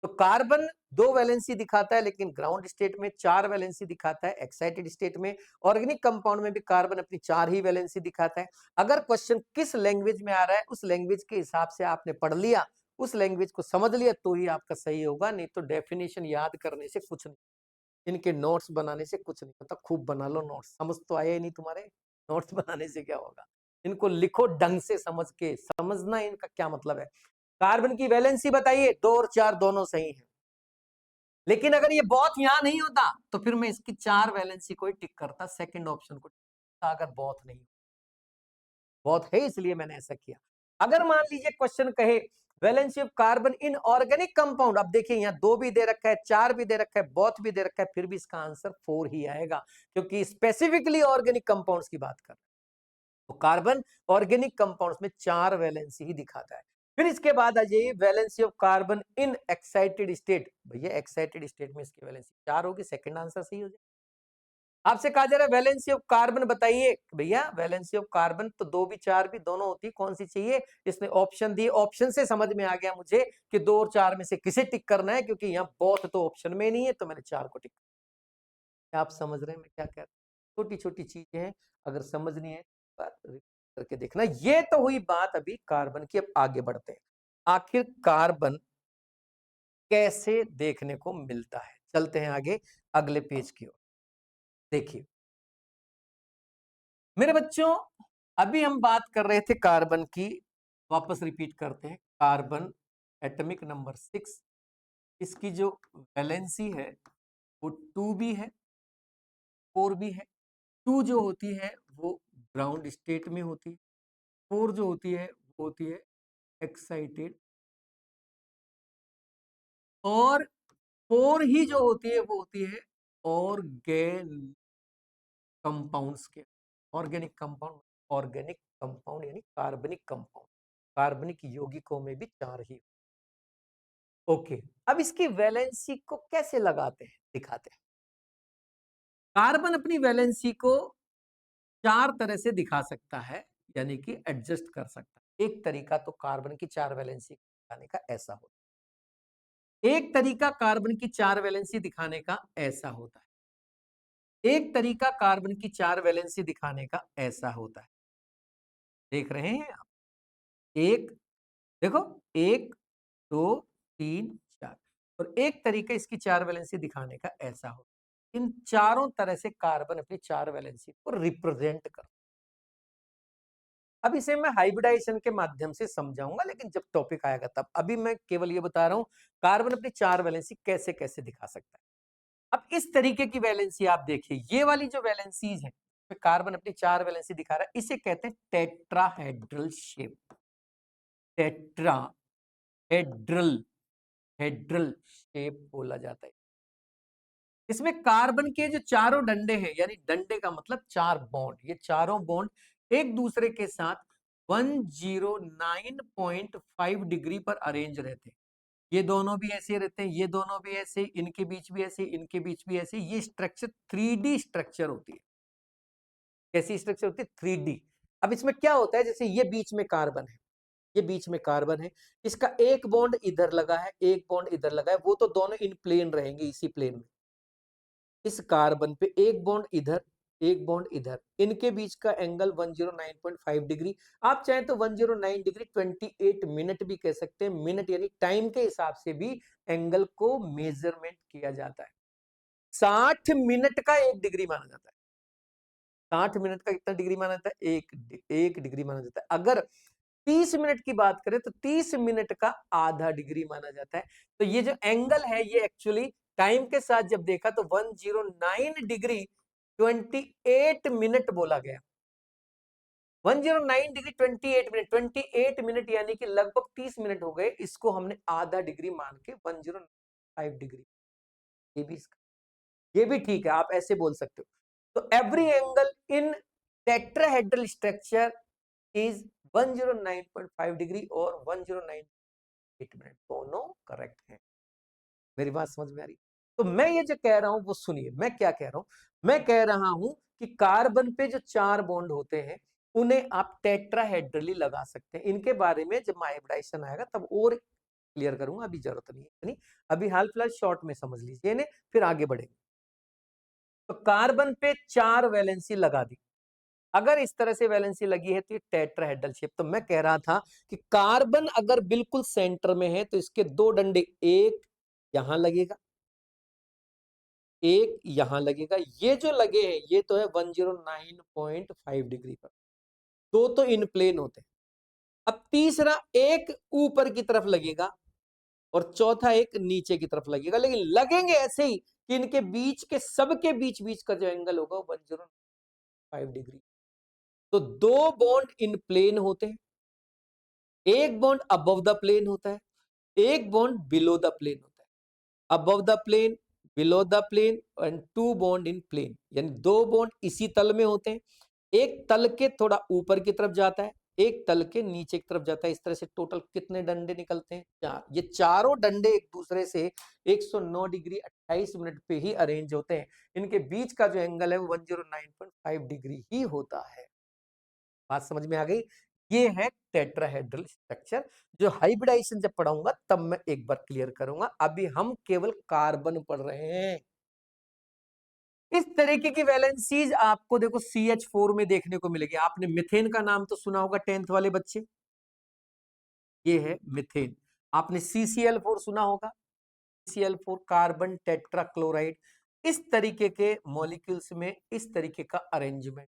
तो कार्बन 2 वैलेंसी दिखाता है, लेकिन ग्राउंड स्टेट में 4 वैलेंसी दिखाता है एक्साइटेड स्टेट में। ऑर्गेनिक कंपाउंड में भी कार्बन अपनी 4 ही वैलेंसी दिखाता है। अगर क्वेश्चन किस लैंग्वेज में आ रहा है, उस लैंग्वेज के हिसाब से आपने पढ़ लिया, उस लैंग्वेज को समझ लिया, तो ही आपका सही होगा। नहीं तो डेफिनेशन याद करने से कुछ नहीं, इनके नोट्स बनाने से कुछ नहीं होता। खूब बना लो नोट्स, समझ तो आया ही नहीं तुम्हारे, नोट्स बनाने से क्या होगा। इनको लिखो ढंग से समझ के, समझना इनका क्या मतलब है। कार्बन की वैलेंसी बताइए, 2 और 4 दोनों सही है। लेकिन अगर ये बहुत यहां नहीं होता, तो फिर मैं इसकी 4 वैलेंसी को ही टिक करता, सेकंड ऑप्शन को। अगर बहुत नहीं, बहुत है इसलिए मैंने ऐसा किया। अगर मान लीजिए क्वेश्चन कहे valency of carbon in organic compound, अब देखिए यहाँ 2 भी दे रखा है, 4 भी दे रखा है, बहुत भी दे रखा है, फिर भी इसका आंसर 4 ही आएगा, क्योंकि स्पेसिफिकली ऑर्गेनिक कंपाउंड्स की बात कर। तो कार्बन ऑर्गेनिक कंपाउंड्स में 4 वैलेंसी ही दिखाता है। फिर इसके बाद आ जाइए valency of carbon in excited state. भैया एक्साइटेड स्टेट में इसकी वैलेंसी 4 होगी, सेकंड आंसर सही हो जाए। आपसे कहा जा रहा है वैलेंसी ऑफ कार्बन बताइए। भैया वैलेंसी ऑफ कार्बन तो 2 भी 4 भी दोनों होती, कौन सी चाहिए? इसने ऑप्शन दिए, ऑप्शन से समझ में आ गया मुझे कि 2 और 4 में से किसे टिक करना है, क्योंकि यहाँ बोथ तो ऑप्शन में नहीं है, तो मैंने 4 को टिक। आप समझ रहे हैं मैं क्या कह रहा हूँ? छोटी छोटी चीजें हैं, अगर समझनी है करके देखना। ये तो हुई बात अभी कार्बन की। अब आगे बढ़ते हैं, आखिर कार्बन कैसे देखने को मिलता है। चलते हैं आगे अगले पेज की ओर। देखिए मेरे बच्चों, अभी हम बात कर रहे थे कार्बन की, वापस रिपीट करते हैं। कार्बन एटॉमिक नंबर 6, इसकी जो वैलेंसी है वो 2 भी है, 4 भी है। 2 जो होती है वो ग्राउंड स्टेट में होती है, 4 जो होती है वो होती है एक्साइटेड, और 4 ही जो होती है वो होती है ऑर्गेनिक कंपाउंड्स के। ऑर्गेनिक कंपाउंड, ऑर्गेनिक कंपाउंड यानी कार्बनिक कंपाउंड। कार्बनिक यौगिकों में भी 4 ही। ओके, अब इसकी वैलेंसी को कैसे लगाते हैं, दिखाते हैं। कार्बन अपनी वैलेंसी को 4 तरह से दिखा सकता है, यानी कि एडजस्ट कर सकता है। एक तरीका तो कार्बन की 4 वैलेंसी दिखाने का ऐसा होता है, एक तरीका कार्बन की 4 वैलेंसी दिखाने का ऐसा होता है, एक तरीका कार्बन की 4 वैलेंसी दिखाने का ऐसा होता है। देख रहे हैं आप? एक, देखो 1 2 3 4 और एक तरीका इसकी 4 वैलेंसी दिखाने का ऐसा हो। इन चारों तरह से कार्बन अपनी 4 वैलेंसी को रिप्रेजेंट कर। अब इसे मैं हाइब्रिडाइजेशन के माध्यम से समझाऊंगा, लेकिन जब टॉपिक आएगा तब। अभी मैं केवल ये बता रहा हूं कार्बन अपनी 4 वैलेंसी कैसे कैसे दिखा सकता है। अब इस तरीके की वैलेंसी आप देखिए, ये वाली जो वैलेंसीज है, कार्बन अपनी 4 वैलेंसी दिखा रहा है, इसे कहते हैं टेट्राहेड्रल शेप। टेट्राहेड्रल हेड्रल शेप बोला जाता है। इसमें कार्बन के जो चारों डंडे हैं, यानी डंडे का मतलब 4 बॉन्ड, ये चारों बॉन्ड एक दूसरे के साथ 109.5 डिग्री पर अरेंज रहते हैं। ये दोनों भी ऐसे रहते हैं, ये दोनों भी ऐसे, इनके बीच भी ऐसे, इनके बीच भी ऐसे। ये स्ट्रक्चर 3D स्ट्रक्चर होती है। कैसी स्ट्रक्चर होती है? 3D। अब इसमें क्या होता है, जैसे ये बीच में कार्बन है, ये बीच में कार्बन है, इसका एक बॉन्ड इधर लगा है, एक बॉन्ड इधर लगा है, वो तो दोनों इन प्लेन रहेंगे, इसी प्लेन में। इस कार्बन पे एक बॉन्ड इधर, एक बॉन्ड इधर, इनके बीच का एंगल 109.5 डिग्री। आप चाहें तो 109 डिग्री 28 मिनट भी कह सकते हैं। मिनट यानी टाइम के हिसाब से भी एंगल को मेजरमेंट किया जाता है। 60 मिनट का 1 डिग्री माना जाता है। 60 मिनट का कितना डिग्री माना जाता है? 1 डिग्री माना जाता है। अगर 30 मिनट की बात करें तो 30 मिनट का आधा डिग्री माना जाता है। तो ये जो एंगल है, ये एक्चुअली टाइम के साथ जब देखा तो 109 डिग्री 28 मिनट बोला गया। 109 डिग्री 28 मिनट यानी कि लगभग 30 मिनट हो गए। इसको हमने आधा डिग्री मान के 105 डिग्री, ये भी ये भी ठीक है, आप ऐसे बोल सकते हो। तो every angle in tetrahedral structure is 109.5 degree और 109 मिनट, दोनों करेक्ट है। मेरी बात समझ में आ रही? तो मैं ये जो कह रहा हूं वो सुनिए, मैं क्या कह रहा हूं। मैं कह रहा हूं कि कार्बन पे जो 4 बॉन्ड होते हैं, उन्हें आप टेट्राहेड्रली लगा सकते हैं। इनके बारे में जब हाइब्रिडाइजेशन आएगा तब और क्लियर करूंगा, अभी जरूरत नहीं है। अभी हाल फिलहाल शॉर्ट में समझ लीजिए इन्हें, फिर आगे बढ़ेंगे। तो कार्बन पे 4 वैलेंसी लगा दी। अगर इस तरह से वैलेंसी लगी है तो ये टेट्राहेड्रल शेप। तो मैं कह रहा था कि कार्बन अगर बिल्कुल सेंटर में है तो इसके 2 डंडे, एक यहां लगेगा, एक यहां लगेगा। ये जो लगे हैं ये तो है 109.5 डिग्री पर, दो तो इन प्लेन होते हैं। अब तीसरा एक ऊपर की तरफ लगेगा और चौथा एक नीचे की तरफ लगेगा, लेकिन लगेंगे ऐसे ही कि इनके बीच के, सबके बीच बीच का जो एंगल होगा 105 डिग्री। तो 2 बॉन्ड इन प्लेन होते हैं, एक बॉन्ड अबव द प्लेन होता है, एक बॉन्ड बिलो द प्लेन होता है। Above the plane, below the plane and 2 bond in plane, यानी 2 बॉन्ड इसी तल में होते हैं। एक तल के थोड़ा ऊपर की तरफ जाता है, एक तल के नीचे की तरफ जाता है। इस तरह से टोटल कितने डंडे निकलते हैं? 4। ये चारों डंडे एक दूसरे से 109 डिग्री 28 मिनट पे ही अरेंज होते हैं। इनके बीच का जो एंगल है वो 109.5 डिग्री ही होता है। बात समझ में आ गई? ये है टेट्राहेड्रल स्ट्रक्चर, जो हाइब्रिडाइजेशन जब पढ़ाऊंगा तब मैं एक बार क्लियर करूंगा। अभी हम केवल कार्बन पढ़ रहे हैं। इस तरीके की वैलेंसीज आपको देखो CH4 में देखने को मिलेगी। आपने मिथेन का नाम तो सुना होगा 10th वाले बच्चे, ये है मिथेन। आपने CCl4 सुना होगा, CCl4 कार्बन टेट्राक्लोराइड। इस तरीके के मॉलिक्यूल्स में इस तरीके का अरेंजमेंट।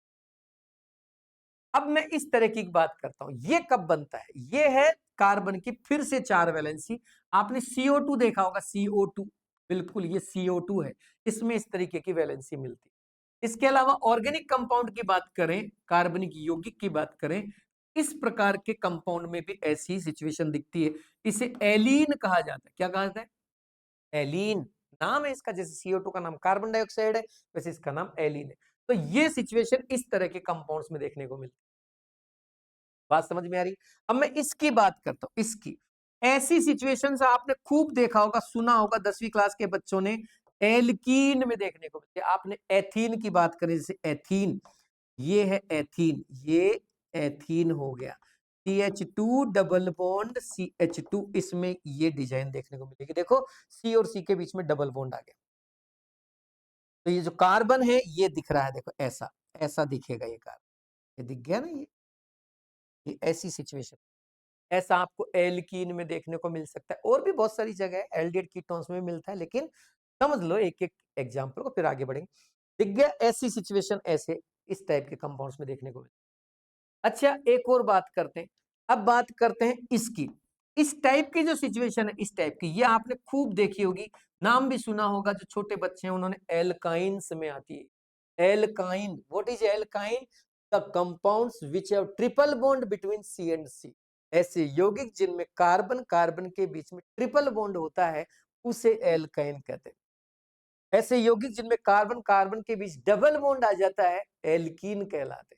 अब मैं इस तरह की बात करता हूं, ये कब बनता है? ये है कार्बन की फिर से 4 वैलेंसी। आपने CO2 देखा होगा, CO2, बिल्कुल ये CO2 है, इसमें इस तरीके की वैलेंसी मिलती है। इसके अलावा ऑर्गेनिक कंपाउंड की बात करें, कार्बनिक यौगिक की बात करें, इस प्रकार के कंपाउंड में भी ऐसी सिचुएशन दिखती है। इसे एलीन कहा जाता है। क्या कहा जाता है? एलीन नाम है इसका। जैसे CO2 का नाम कार्बन डाइऑक्साइड है, वैसे इसका नाम एलीन है। तो ये सिचुएशन इस तरह के कंपाउंड्स में देखने को मिलती है। बात समझ में आ रही? अब मैं इसकी बात करता हूं, इसकी। ऐसी सिचुएशंस आपने खूब देखा होगा, सुना होगा, 10वीं क्लास के बच्चों ने एल्कीन में देखने को मिलती है। आपने एथीन की बात करें, जैसे एथीन, ये है एथीन, ये एथीन हो गया। CH2 डबल बॉन्ड CH2, इसमें ये डिजाइन देखने को मिलेगी। देखो C और C के बीच में डबल बॉन्ड आ गया, तो ये जो कार्बन है ये दिख रहा है, देखो ऐसा ऐसा दिखेगा ये कार्बन, ये दिख गया ना, ये ऐसी सिचुएशन। ऐसा आपको एल्कीन में देखने को मिल सकता है, और भी बहुत सारी जगह है, एल्डिहाइड कीटोन्स में मिलता है, लेकिन समझ लो एक एक एग्जांपल को, फिर आगे बढ़ेंगे। दिख गया, ऐसी सिचुएशन ऐसे इस टाइप के कंपाउंड्स में देखने को मिलता है। अच्छा, एक और बात करते हैं, अब बात करते हैं इसकी, इस टाइप की जो सिचुएशन है, इस टाइप की, ये आपने खूब देखी होगी, नाम भी सुना होगा, जो छोटे बच्चे हैं उन्होंने, एल्काइंस में आती है। Alkyne, what is alkyne? The compounds which have triple bond between C and C. ऐसे यौगिक जिनमें कार्बन कार्बन के बीच में ट्रिपल बॉन्ड होता है, उसे एल्काइन कहते हैं। ऐसे यौगिक जिनमें कार्बन कार्बन के बीच डबल बॉन्ड आ जाता है, एल्कीन कहलाते हैं।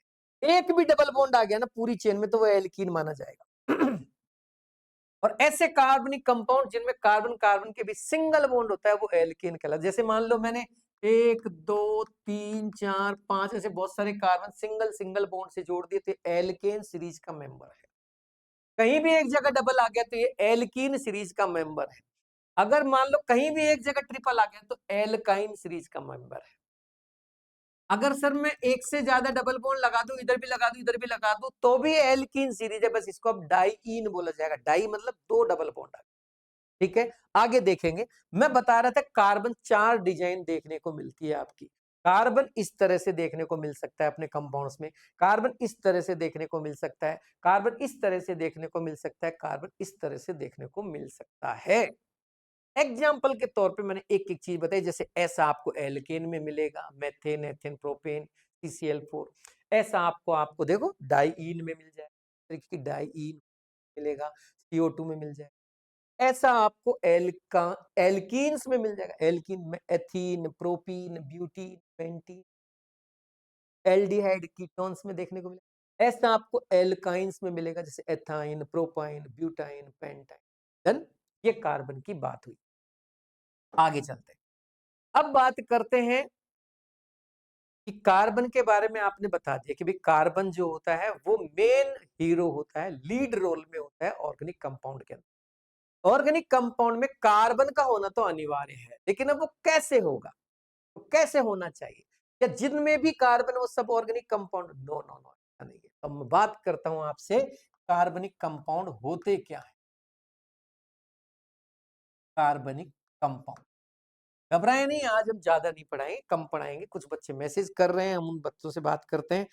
एक भी डबल बॉन्ड आ गया ना पूरी चेन में, तो वो एल्कीन माना जाएगा। और ऐसे कार्बनिक कंपाउंड जिनमें कार्बन कार्बन के बीच सिंगल बॉन्ड होता है, वो एल्केन कहलाता है। जैसे मान लो मैंने 1 2 3 4 5 ऐसे बहुत सारे कार्बन सिंगल सिंगल बॉन्ड से जोड़ दिए, तो एल्केन सीरीज का मेंबर है। कहीं भी एक जगह डबल आ गया तो ये एल्कीन सीरीज का मेंबर है। अगर मान लो कहीं भी एक जगह ट्रिपल आ गया तो एल्काइन सीरीज का मेंबर है। अगर सर मैं एक से ज्यादा डबल बॉन्ड लगा दूं, इधर भी लगा दूं, इधर भी लगा दूं, तो भी एल्कीन सीरीज है, बस इसको अब डाईईन बोला जाएगा। डाई मतलब 2 डबल बॉन्ड आ, ठीक है। आगे देखेंगे, मैं बता रहा था कार्बन 4 डिजाइन देखने को मिलती है आपकी। कार्बन इस तरह से देखने को मिल सकता है अपने कंपाउंड्स में, कार्बन इस तरह से देखने को मिल सकता है, कार्बन इस तरह से देखने को मिल सकता है, कार्बन इस तरह से देखने को मिल सकता है। एग्जाम्पल के तौर पे मैंने एक एक चीज बताई, जैसे ऐसा आपको एल्केन में मिलेगा, मेथेन एथेन प्रोपेन CCl4। ऐसा आपको आपको देखो डाईईन में मिल जाएगा, डाईईन मिलेगा, CO2 में मिल जाएगा। ऐसा आपको एल्कीन्स में मिल जाएगा, एल्कीन में ethene propene butene pentene, aldehyde ketones में देखने को मिलेगा। ऐसा आपको एल्काइंस में मिलेगा, जैसे ethyne propyne butyne pentyne. Then ये कार्बन की बात हुई। आगे चलते हैं, अब बात करते हैं कि कार्बन के बारे में आपने बता दिया कि भाई कार्बन जो होता है वो मेन हीरो होता है, लीड रोल में होता है ऑर्गेनिक कंपाउंड के अंदर। ऑर्गेनिक कंपाउंड में कार्बन का होना तो अनिवार्य है, लेकिन अब वो कैसे होगा, तो कैसे होना चाहिए? या जिनमें भी कार्बन वो सब organic compound? No no no, ऐसा नहीं है। अब मैं बात करता हूं आपसे, कार्बनिक कंपाउंड होते क्या है। कार्बनिक कंपाउंड, घबराए नहीं, आज हम ज्यादा नहीं पढ़ाएंगे, कम पढ़ाएंगे। कुछ बच्चे मैसेज कर रहे हैं, हम उन बच्चों से बात करते हैं।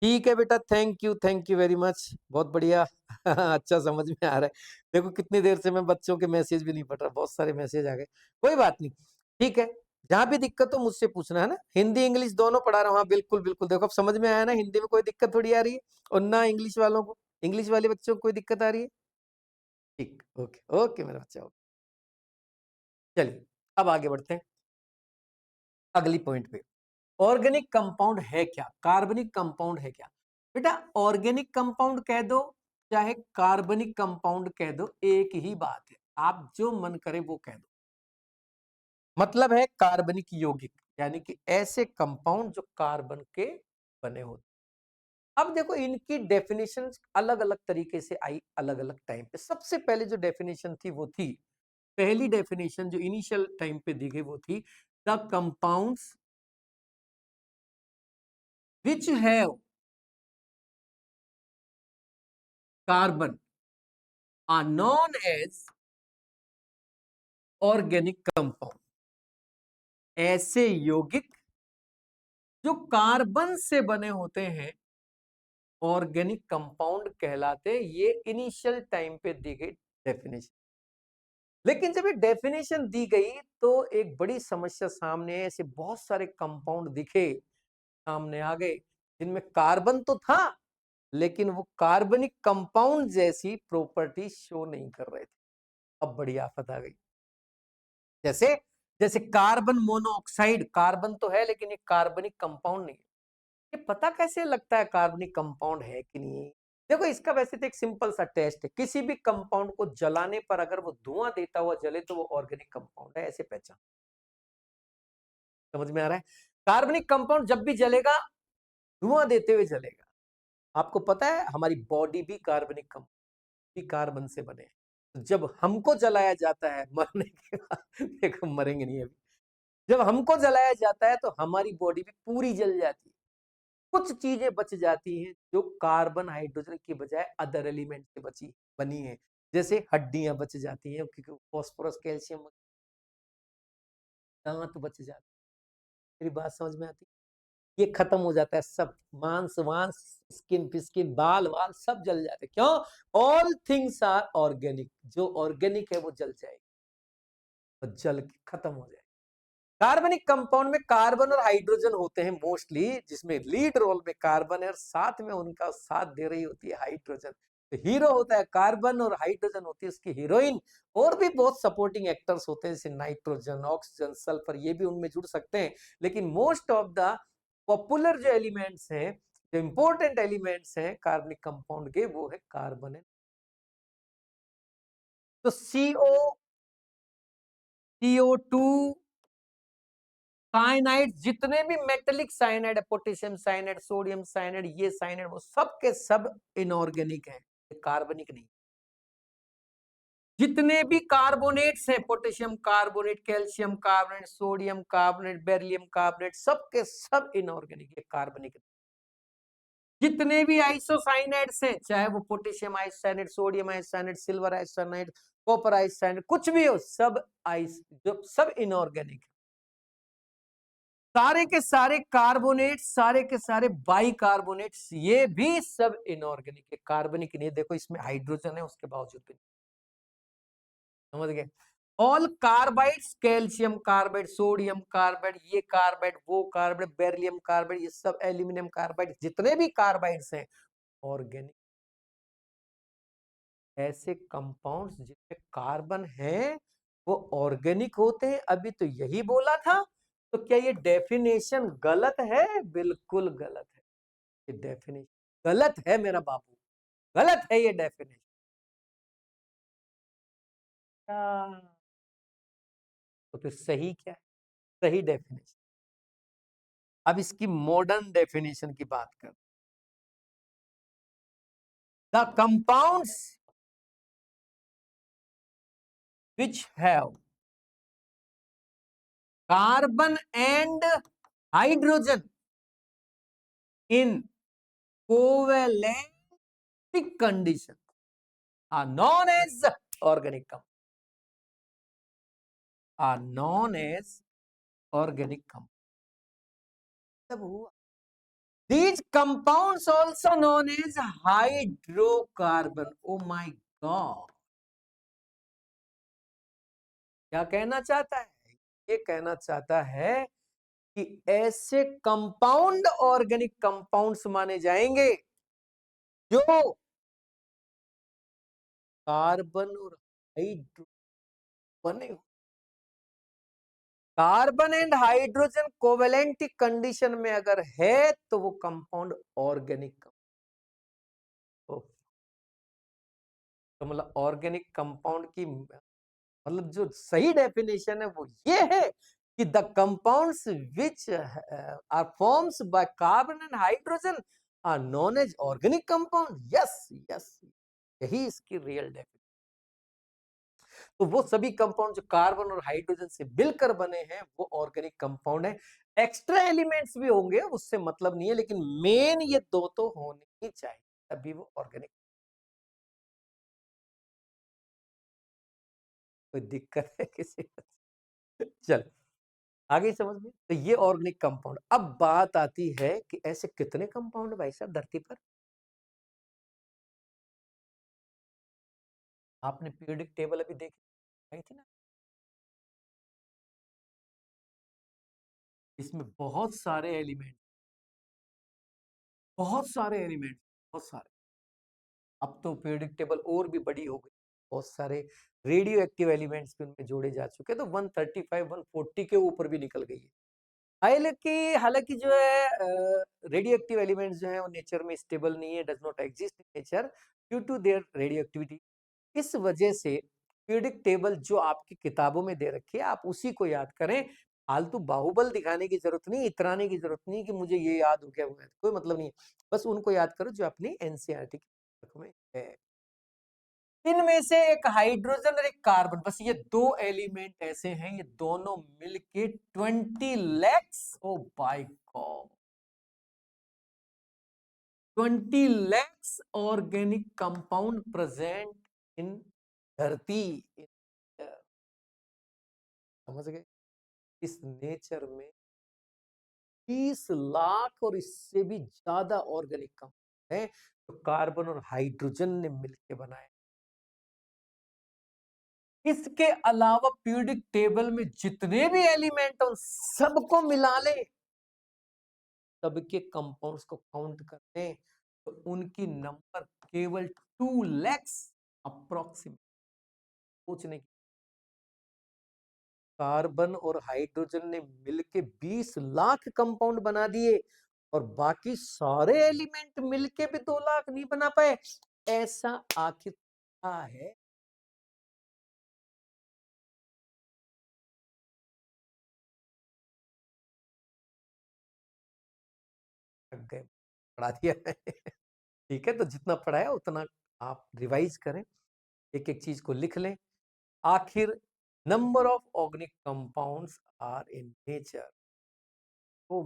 ठीक है बेटा, थैंक यू वेरी मच, बहुत बढ़िया। अच्छा, समझ में आ रहा है। देखो कितनी देर से मैं बच्चों के मैसेज भी नहीं पढ़ रहा, बहुत सारे मैसेज आ गए। कोई बात नहीं, ठीक है। जहां भी दिक्कत हो मुझसे पूछना है ना, हिंदी इंग्लिश दोनों पढ़ा रहा हूँ। हाँ बिल्कुल बिल्कुल, देखो अब समझ में आया ना, हिंदी में कोई दिक्कत थोड़ी आ रही है, और ना इंग्लिश वालों को, इंग्लिश वाले बच्चों को कोई दिक्कत आ रही है। ठीक, ओके ओके मेरा बच्चा, ओके। चलिए अब आगे बढ़ते हैं अगली पॉइंट पे। ऑर्गेनिक कंपाउंड है क्या, कार्बनिक कंपाउंड है क्या? बेटा ऑर्गेनिक कंपाउंड कह दो चाहे कार्बनिक कंपाउंड कह दो, एक ही बात है, आप जो मन करे वो कह दो। मतलब है कार्बनिक यौगिक, यानी कि ऐसे कंपाउंड जो कार्बन के बने होते। अब देखो इनकी डेफिनेशन अलग अलग तरीके से आई अलग अलग टाइम पे। सबसे पहले जो डेफिनेशन थी वो थी, पहली डेफिनेशन जो इनिशियल टाइम पे दी गई वो थी, the compounds which have carbon are known as organic compound. ऐसे यौगिक जो कार्बन से बने होते हैं ऑर्गेनिक कंपाउंड कहलाते हैं। ये इनिशियल टाइम पे दी गई डेफिनेशन। लेकिन जब ये डेफिनेशन दी गई तो एक बड़ी समस्या सामने है, ऐसे बहुत सारे कंपाउंड दिखे, सामने आ गए, जिनमें कार्बन तो था लेकिन वो कार्बनिक कंपाउंड जैसी प्रॉपर्टी शो नहीं कर रहे थे। अब बड़ी आफत आ गई। जैसे जैसे कार्बन मोनोऑक्साइड, कार्बन तो है लेकिन ये कार्बनिक कंपाउंड नहीं है। ये पता कैसे लगता है कार्बनिक कंपाउंड है कि नहीं? देखो इसका वैसे तो एक सिंपल सा टेस्ट है, किसी भी कंपाउंड को जलाने पर अगर वो धुआं देता हुआ जले तो वो ऑर्गेनिक कंपाउंड है, ऐसे पहचान। समझ में आ रहा है? कार्बनिक कंपाउंड जब भी जलेगा धुआं देते हुए जलेगा, आपको पता है हमारी बॉडी भी कार्बनिक भी कार्बन से बने हैं। तो जब हमको जलाया जाता है मरने के बाद, देखो मरेंगे नहीं अभी, जब हमको जलाया जाता है तो हमारी बॉडी भी पूरी जल जाती है। कुछ चीजें बच जाती हैं जो कार्बन हाइड्रोजन की बजाय अदर एलिमेंट से बची बनी है, जैसे हड्डियां बच जाती हैं क्योंकि फॉस्फोरस कैल्शियम, दांत बच जाते हैं। मेरी बात समझ में आती है? ये खत्म हो जाता है सब, मांस वांस, स्किन फिस्किन, बाल वाल सब जल जाते हैं। क्यों? ऑल थिंग्स आर ऑर्गेनिक, जो ऑर्गेनिक है वो जल जाएगी और जल के खत्म हो जाएगी। कार्बनिक कंपाउंड में कार्बन और हाइड्रोजन होते हैं मोस्टली, जिसमें लीड रोल में कार्बन है और साथ में उनका साथ दे रही होती है हाइड्रोजन। तो हीरो होता है कार्बन और हाइड्रोजन होती है उसकी हीरोइन। और भी बहुत सपोर्टिंग एक्टर्स होते हैं जैसे नाइट्रोजन, ऑक्सीजन, सल्फर, ये भी उनमें जुड़ सकते हैं। लेकिन मोस्ट ऑफ द पॉपुलर जो एलिमेंट्स हैं, जो इंपॉर्टेंट एलिमेंट्स हैं कार्बनिक कंपाउंड के, वो है कार्बन है। तो CO2, साइनाइड, जितने भी मेटेलिक साइनाइड है, पोटेशियम साइनाइड, सोडियम साइनाइड, ये साइनाइड, वो सब के सब इनऑर्गेनिक है, कार्बनिक नहीं। जितने भी कार्बोनेट्स हैं, potassium carbonate, calcium carbonate, sodium carbonate, beryllium carbonate, सब के सब इनऑर्गेनिक है, कार्बनिक नहीं। जितने भी आइसोसाइनाइड्स हैं, चाहे वो potassium isocyanide, sodium isocyanide, silver isocyanide, copper isocyanide, कुछ भी हो, सब आइस जो सब इनऑर्गेनिक। सारे के सारे कार्बोनेट, सारे के सारे बाइकार्बोनेट्स, ये भी सब इनऑर्गेनिक है, कार्बनिक नहीं। देखो इसमें हाइड्रोजन है उसके बावजूद भी। समझ गए? All carbides, calcium carbide, sodium carbide, ये कार्बाइड, वो कार्बाइड, बेरिलियम कार्बाइड, ये सब एल्यूमिनियम कार्बाइड, जितने भी कार्बाइड्स हैं ऑर्गेनिक। ऐसे कंपाउंड्स जिसमें कार्बन है वो ऑर्गेनिक होते हैं, अभी तो यही बोला था। तो क्या ये डेफिनेशन गलत है? बिल्कुल गलत है। ये डेफिनेशन गलत है मेरा बाबू, गलत है ये डेफिनेशन। तो फिर सही क्या है? सही डेफिनेशन। अब इसकी मॉडर्न डेफिनेशन की बात कर। The compounds which have carbon and hydrogen in covalent condition are known as organic compound, are known as organic compound। तब हुआ these compounds also known as hydrocarbon। oh my god, क्या कहना चाहता है? ये कहना चाहता है कि ऐसे कंपाउंड ऑर्गेनिक कंपाउंड्स माने जाएंगे जो कार्बन और हाइड्रो बने हो। Carbon and hydrogen covalent condition में अगर है तो वो कंपाउंड ऑर्गेनिक। तो मतलब ऑर्गेनिक कंपाउंड की मतलब जो सही डेफिनेशन है वो ये है कि the compounds which are forms by carbon and hydrogen are known as organic compound. Yes yes, यही इसकी रियल डेफिनेशन। तो वो सभी कंपाउंड जो कार्बन और हाइड्रोजन से मिलकर बने हैं वो ऑर्गेनिक कंपाउंड है। एक्स्ट्रा एलिमेंट्स भी होंगे उससे मतलब नहीं है, लेकिन मेन ये दो तो होने ही चाहिए तभी वो ऑर्गेनिक। कोई दिक्कत है किसी को? चल आगे समझ में। तो ये ऑर्गेनिक कंपाउंड। अब बात आती है कि ऐसे कितने कंपाउंड भाई साहब धरती पर? आपने पीरियोडिक टेबल अभी देखी थी ना, इसमें बहुत सारे एलिमेंट, बहुत सारे एलिमेंट, बहुत सारे। अब तो पीरियोडिक टेबल और भी बड़ी हो गई, बहुत सारे रेडियो एक्टिव एलिमेंट्स भी उनमें जोड़े जा चुके हैं, तो 135 140 के ऊपर भी निकल गई है। हालांकि हालांकि जो है रेडियो एक्टिव एलिमेंट्स जो है वो नेचर में स्टेबल नहीं है, does not exist in nature due to their radioactivity. इस वजह से पीरियोडिक टेबल जो आपकी किताबों में दे रखी है आप उसी को याद करें। फालतू बाहुबल दिखाने की जरूरत नहीं, इतराने की जरूरत नहीं कि मुझे ये याद हो गया, कोई मतलब नहीं है। बस उनको याद करो जो अपनी एनसीईआरटी की पुस्तक में है। इनमें से एक हाइड्रोजन और एक कार्बन, बस ये दो एलिमेंट ऐसे हैं, ये दोनों मिलके 20 lakhs, oh by God, 20 lakhs organic compound present in धरती। समझ गए? इस नेचर में 30 लाख और इससे भी ज्यादा ऑर्गेनिक कंपाउंड है, तो कार्बन और हाइड्रोजन ने मिलकर बनाए। इसके अलावा पीरियोडिक टेबल में जितने भी एलिमेंट उन सबको मिला ले, सबके कंपाउंड्स को काउंट करते हैं, तो उनकी नंबर केवल 2 लैक्स अप्रोक्सीमेट। सोचने की, कार्बन और हाइड्रोजन ने मिलके 20 लाख कंपाउंड बना दिए और बाकी सारे एलिमेंट मिलके भी 2 लाख नहीं बना पाए। ऐसा आखिर क्या है? थक गए, पढ़ा दिया है। ठीक है, तो जितना पढ़ाया उतना आप रिवाइज करें, एक एक चीज को लिख लें। आखिर number of organic compounds are in nature, तो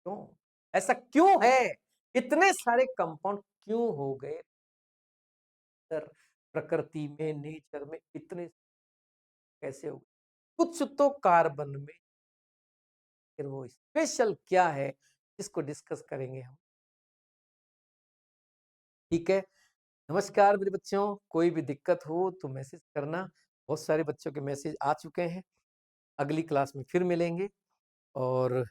क्यों, ऐसा क्यों है, इतने सारे कंपाउंड क्यों हो गए प्रकृति में, नेचर में, इतने कैसे हो गए? कुछ तो कार्बन में, फिर वो स्पेशल क्या है इसको डिस्कस करेंगे हम। ठीक है, नमस्कार मेरे बच्चों, कोई भी दिक्कत हो तो मैसेज करना। बहुत सारे बच्चों के मैसेज आ चुके हैं। अगली क्लास में फिर मिलेंगे, और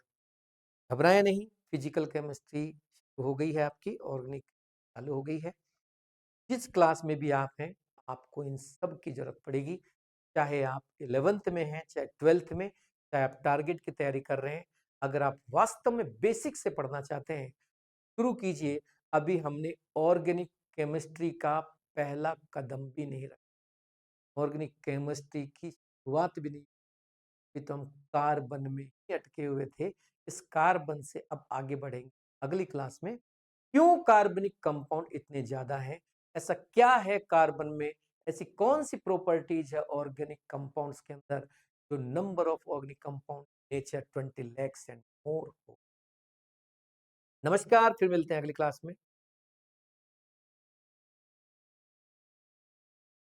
घबराए नहीं, फिजिकल केमिस्ट्री हो गई है आपकी, ऑर्गेनिक चालू हो गई है। जिस क्लास में भी आप हैं, आपको इन सब की जरूरत पड़ेगी, चाहे आप 11th में हैं, चाहे 12th में, चाहे आप टारगेट की तैयारी कर रहे हैं। अगर आप वास्तव में बेसिक से पढ़ना चाहते हैं, शुरू कीजिए। अभी हमने ऑर्गेनिक केमिस्ट्री का पहला कदम भी नहीं रखा, ऑर्गेनिक केमिस्ट्री की शुरुआत भी नहीं, अभी तो हम कार्बन में ही अटके हुए थे। इस कार्बन से अब आगे बढ़ेंगे अगली क्लास में। क्यों कार्बनिक कंपाउंड इतने ज्यादा हैं, ऐसा क्या है कार्बन में, ऐसी कौन सी प्रॉपर्टीज है ऑर्गेनिक कंपाउंड्स के अंदर, जो number of organic compound nature 20 lakhs and more हो। नमस्कार, फिर मिलते हैं अगली क्लास में।